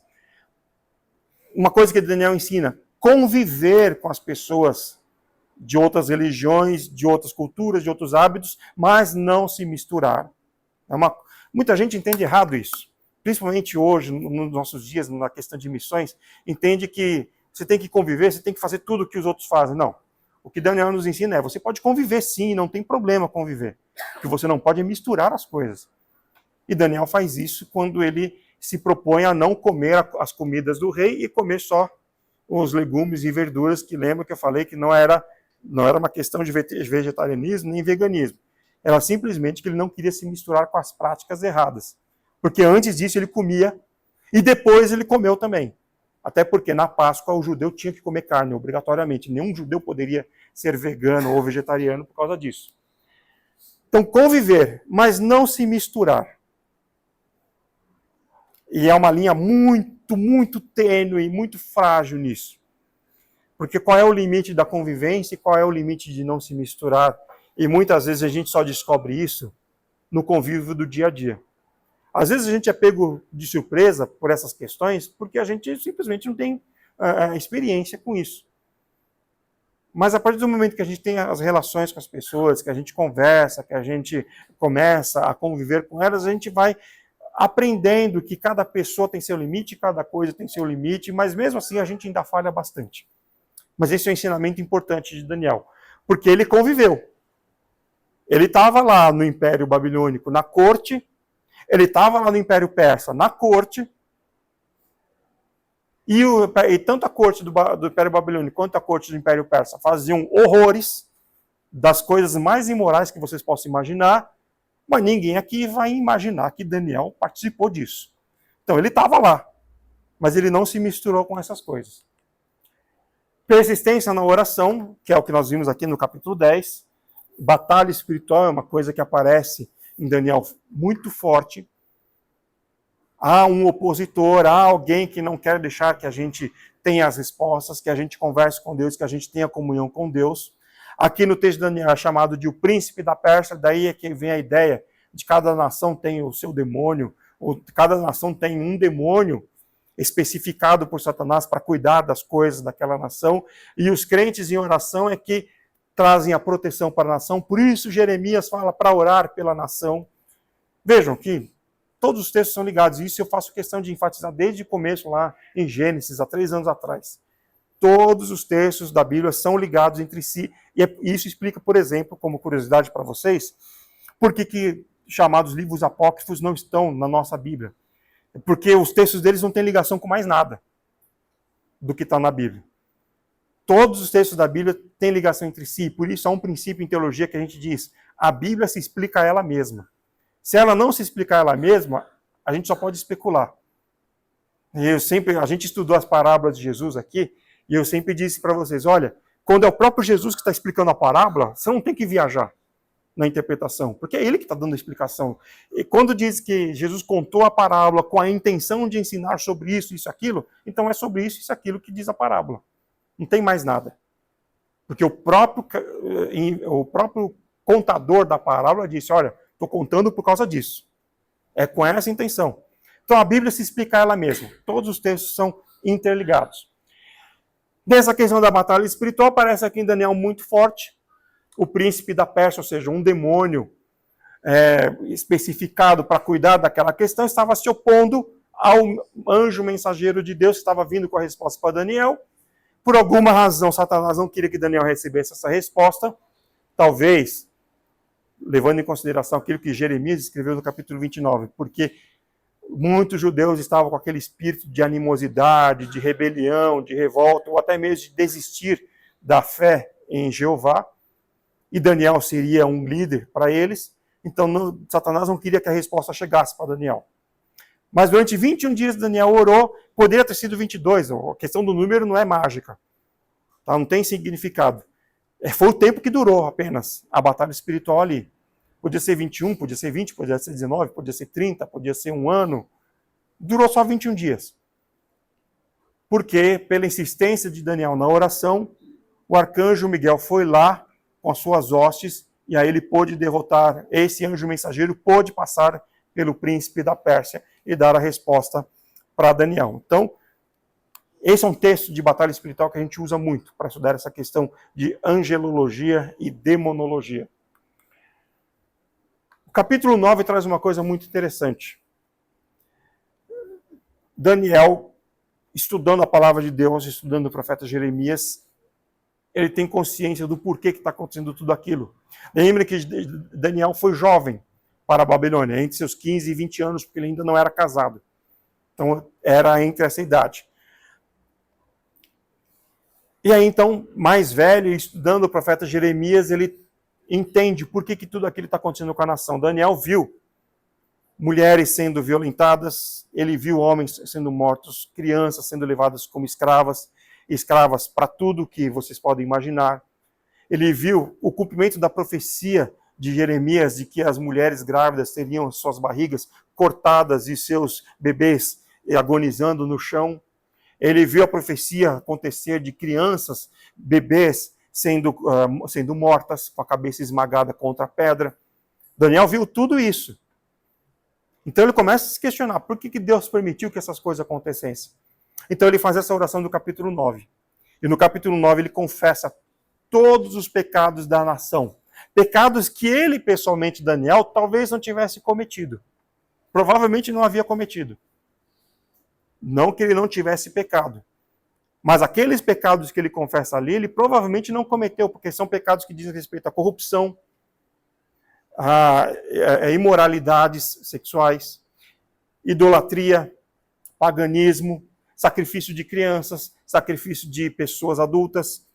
Uma coisa que Daniel ensina, conviver com as pessoas de outras religiões, de outras culturas, de outros hábitos, mas não se misturar. Muita gente entende errado isso. Principalmente hoje, nos nossos dias, na questão de missões, entende que você tem que conviver, você tem que fazer tudo o que os outros fazem. Não. O que Daniel nos ensina você pode conviver sim, não tem problema conviver. O que você não pode é misturar as coisas. E Daniel faz isso quando ele se propõe a não comer as comidas do rei e comer só os legumes e verduras, que lembra que eu falei que não era uma questão de vegetarianismo nem veganismo. Era simplesmente que ele não queria se misturar com as práticas erradas. Porque antes disso ele comia e depois ele comeu também. Até porque na Páscoa o judeu tinha que comer carne obrigatoriamente. Nenhum judeu poderia ser vegano ou vegetariano por causa disso. Então conviver, mas não se misturar. E é uma linha muito, muito tênue, muito frágil nisso. Porque qual é o limite da convivência e qual é o limite de não se misturar? E muitas vezes a gente só descobre isso no convívio do dia a dia. Às vezes a gente é pego de surpresa por essas questões porque a gente simplesmente não tem experiência com isso. Mas a partir do momento que a gente tem as relações com as pessoas, que a gente conversa, que a gente começa a conviver com elas, a gente vai aprendendo que cada pessoa tem seu limite, cada coisa tem seu limite, mas mesmo assim a gente ainda falha bastante. Mas esse é um ensinamento importante de Daniel, porque ele conviveu. Ele estava lá no Império Babilônico, na corte, ele estava lá no Império Persa, na corte, e tanto a corte do Império Babilônico quanto a corte do Império Persa faziam horrores das coisas mais imorais que vocês possam imaginar, mas ninguém aqui vai imaginar que Daniel participou disso. Então ele estava lá, mas ele não se misturou com essas coisas. Persistência na oração, que é o que nós vimos aqui no capítulo 10, Batalha espiritual é uma coisa que aparece em Daniel muito forte. Há um opositor, há alguém que não quer deixar que a gente tenha as respostas, que a gente converse com Deus, que a gente tenha comunhão com Deus. Aqui no texto de Daniel é chamado de o príncipe da Pérsia, daí é que vem a ideia de cada nação tem o seu demônio, ou cada nação tem um demônio especificado por Satanás para cuidar das coisas daquela nação, e os crentes em oração é que trazem a proteção para a nação. Por isso Jeremias fala para orar pela nação. Vejam que todos os textos são ligados, e isso eu faço questão de enfatizar desde o começo lá em Gênesis, há 3 anos atrás. Todos os textos da Bíblia são ligados entre si, e isso explica, por exemplo, como curiosidade para vocês, por que chamados livros apócrifos não estão na nossa Bíblia. Porque os textos deles não têm ligação com mais nada do que está na Bíblia. Todos os textos da Bíblia têm ligação entre si, por isso há um princípio em teologia que a gente diz, a Bíblia se explica a ela mesma. Se ela não se explicar ela mesma, a gente só pode especular. A gente estudou as parábolas de Jesus aqui, e eu sempre disse para vocês, olha, quando é o próprio Jesus que está explicando a parábola, você não tem que viajar na interpretação, porque é ele que está dando a explicação. E quando diz que Jesus contou a parábola com a intenção de ensinar sobre isso, isso, aquilo, então é sobre isso, isso, aquilo que diz a parábola. Não tem mais nada. Porque o próprio contador da parábola disse, olha, estou contando por causa disso. É com essa intenção. Então a Bíblia se explica ela mesma. Todos os textos são interligados. Nessa questão da batalha espiritual, aparece aqui em Daniel muito forte. O príncipe da Pérsia, ou seja, um demônio especificado para cuidar daquela questão, estava se opondo ao anjo mensageiro de Deus que estava vindo com a resposta para Daniel. Por alguma razão, Satanás não queria que Daniel recebesse essa resposta. Talvez, levando em consideração aquilo que Jeremias escreveu no capítulo 29, porque muitos judeus estavam com aquele espírito de animosidade, de rebelião, de revolta, ou até mesmo de desistir da fé em Jeová. E Daniel seria um líder para eles. Então, Satanás não queria que a resposta chegasse para Daniel. Mas durante 21 dias Daniel orou, poderia ter sido 22, a questão do número não é mágica, tá? Não tem significado. Foi o tempo que durou apenas a batalha espiritual ali. Podia ser 21, podia ser 20, podia ser 19, podia ser 30, podia ser um ano. Durou só 21 dias. Porque, pela insistência de Daniel na oração, o arcanjo Miguel foi lá com as suas hostes, e aí ele pôde derrotar, esse anjo mensageiro pôde passar pelo príncipe da Pérsia e dar a resposta para Daniel. Então, esse é um texto de batalha espiritual que a gente usa muito para estudar essa questão de angelologia e demonologia. O capítulo 9 traz uma coisa muito interessante. Daniel, estudando a palavra de Deus, estudando o profeta Jeremias, ele tem consciência do porquê que está acontecendo tudo aquilo. Lembre que Daniel foi jovem para a Babilônia, entre seus 15 e 20 anos, porque ele ainda não era casado. Então, era entre essa idade. E aí, então, mais velho, estudando o profeta Jeremias, ele entende por que tudo aquilo está acontecendo com a nação. Daniel viu mulheres sendo violentadas, ele viu homens sendo mortos, crianças sendo levadas como escravas para tudo que vocês podem imaginar. Ele viu o cumprimento da profecia de Jeremias de que as mulheres grávidas teriam suas barrigas cortadas e seus bebês agonizando no chão. Ele viu a profecia acontecer de crianças, bebês sendo mortas com a cabeça esmagada contra a pedra. Daniel viu tudo isso. Então ele começa a se questionar, por que Deus permitiu que essas coisas acontecessem? Então ele faz essa oração do capítulo 9. E no capítulo 9 ele confessa todos os pecados da nação. Pecados que ele, pessoalmente, Daniel, talvez não tivesse cometido. Provavelmente não havia cometido. Não que ele não tivesse pecado. Mas aqueles pecados que ele confessa ali, ele provavelmente não cometeu, porque são pecados que dizem respeito à corrupção, a imoralidades sexuais, idolatria, paganismo, sacrifício de crianças, sacrifício de pessoas adultas,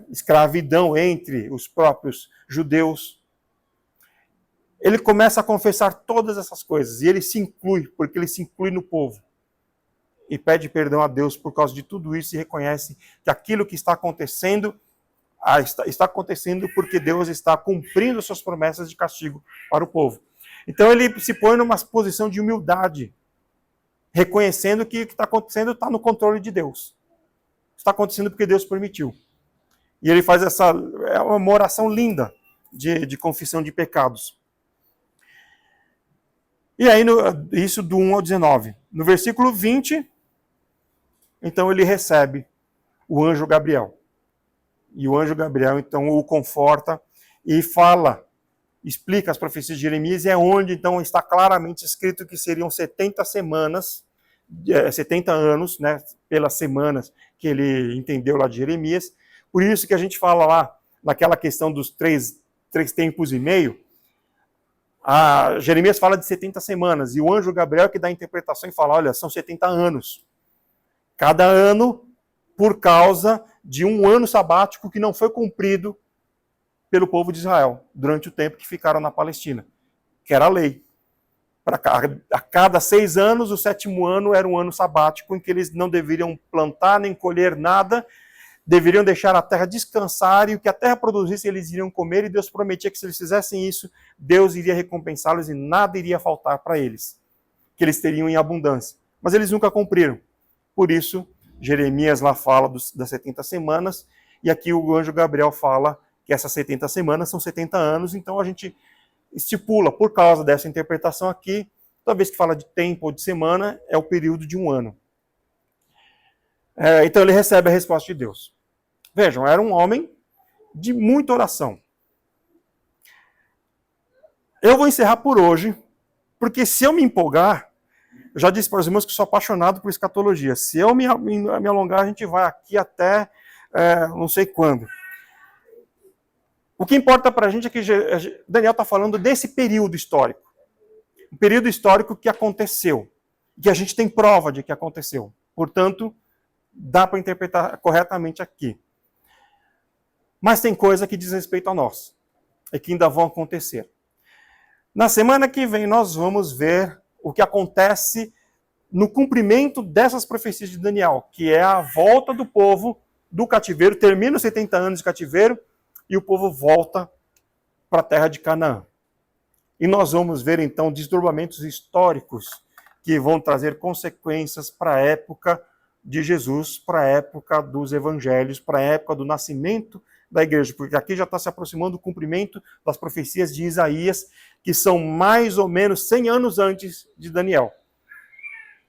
escravidão entre os próprios judeus. Ele começa a confessar todas essas coisas, e ele se inclui, porque ele se inclui no povo. E pede perdão a Deus por causa de tudo isso, e reconhece que aquilo que está acontecendo está acontecendo porque Deus está cumprindo suas promessas de castigo para o povo. Então ele se põe numa posição de humildade, reconhecendo que o que está acontecendo está no controle de Deus. Está acontecendo porque Deus permitiu. E ele faz uma oração linda de confissão de pecados. E aí, isso do 1 ao 19. No versículo 20, então ele recebe o anjo Gabriel. E o anjo Gabriel, então, o conforta e fala, explica as profecias de Jeremias, e é onde, então, está claramente escrito que seriam 70 semanas, 70 anos, né, pelas semanas que ele entendeu lá de Jeremias. Por isso que a gente fala lá, naquela questão dos três tempos e meio, Jeremias fala de 70 semanas, e o anjo Gabriel que dá a interpretação e fala, olha, são 70 anos. Cada ano por causa de um ano sabático que não foi cumprido pelo povo de Israel, durante o tempo que ficaram na Palestina, que era a lei. A cada 6 anos, o 7º ano era um ano sabático em que eles não deveriam plantar nem colher nada, deveriam deixar a terra descansar, e o que a terra produzisse eles iriam comer, e Deus prometia que se eles fizessem isso, Deus iria recompensá-los e nada iria faltar para eles, que eles teriam em abundância. Mas eles nunca cumpriram. Por isso, Jeremias lá fala das 70 semanas, e aqui o anjo Gabriel fala que essas 70 semanas são 70 anos, então a gente estipula, por causa dessa interpretação aqui, toda vez que fala de tempo ou de semana, é o período de um ano. Então ele recebe a resposta de Deus. Vejam, era um homem de muita oração. Eu vou encerrar por hoje, porque se eu me empolgar, eu já disse para os irmãos que sou apaixonado por escatologia. Se eu me alongar, a gente vai aqui até não sei quando. O que importa para a gente é que Daniel está falando desse período histórico. Um período histórico que aconteceu. Que a gente tem prova de que aconteceu. Portanto, dá para interpretar corretamente aqui. Mas tem coisa que diz respeito a nós. E que ainda vão acontecer. Na semana que vem, nós vamos ver o que acontece no cumprimento dessas profecias de Daniel, que é a volta do povo do cativeiro, termina os 70 anos de cativeiro, e o povo volta para a terra de Canaã. E nós vamos ver, então, desdobramentos históricos que vão trazer consequências para a época de Jesus, para a época dos evangelhos, para a época do nascimento da igreja, porque aqui já está se aproximando o cumprimento das profecias de Isaías, que são mais ou menos 100 anos antes de Daniel.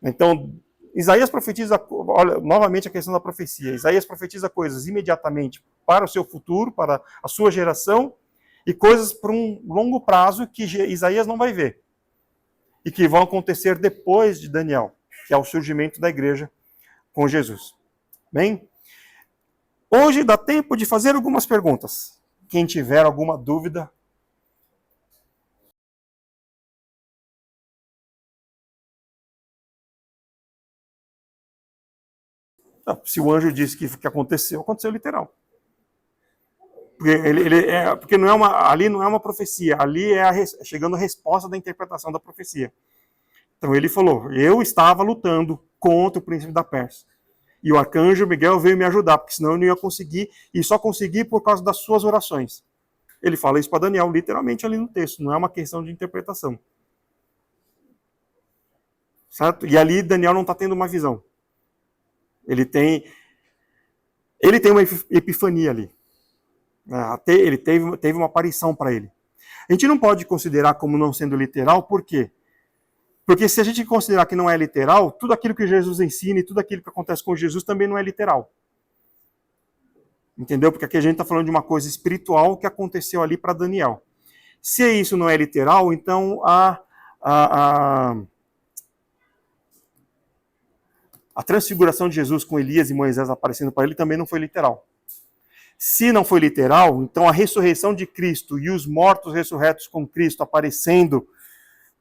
Então, Isaías profetiza, olha, novamente a questão da profecia, Isaías profetiza coisas imediatamente para o seu futuro, para a sua geração, e coisas para um longo prazo que Isaías não vai ver, e que vão acontecer depois de Daniel, que é o surgimento da igreja com Jesus. Bem? Hoje dá tempo de fazer algumas perguntas. Quem tiver alguma dúvida. Se o anjo disse que aconteceu, aconteceu literal. Porque não ali não é uma profecia, ali chegando a resposta da interpretação da profecia. Então ele falou, eu estava lutando contra o príncipe da Pérsia. E o arcanjo Miguel veio me ajudar, porque senão eu não ia conseguir, e só consegui por causa das suas orações. Ele fala isso para Daniel, literalmente ali no texto, não é uma questão de interpretação. Certo? E ali Daniel não está tendo uma visão. Ele tem uma epifania ali. Ele teve uma aparição para ele. A gente não pode considerar como não sendo literal, por quê? Porque se a gente considerar que não é literal, tudo aquilo que Jesus ensina e tudo aquilo que acontece com Jesus também não é literal. Entendeu? Porque aqui a gente está falando de uma coisa espiritual que aconteceu ali para Daniel. Se isso não é literal, então a transfiguração de Jesus com Elias e Moisés aparecendo para ele também não foi literal. Se não foi literal, então a ressurreição de Cristo e os mortos ressurretos com Cristo aparecendo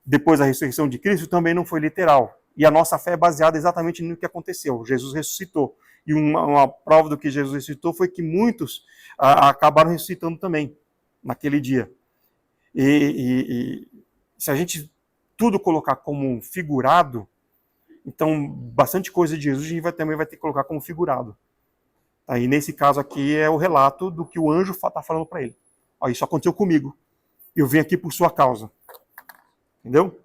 depois da ressurreição de Cristo também não foi literal. E a nossa fé é baseada exatamente no que aconteceu. Jesus ressuscitou. E uma prova do que Jesus ressuscitou foi que muitos acabaram ressuscitando também naquele dia. E se a gente tudo colocar como figurado, então bastante coisa de Jesus a gente também vai ter que colocar como figurado. Aí, nesse caso aqui, é o relato do que o anjo está falando para ele. Ó, isso aconteceu comigo. Eu vim aqui por sua causa. Entendeu?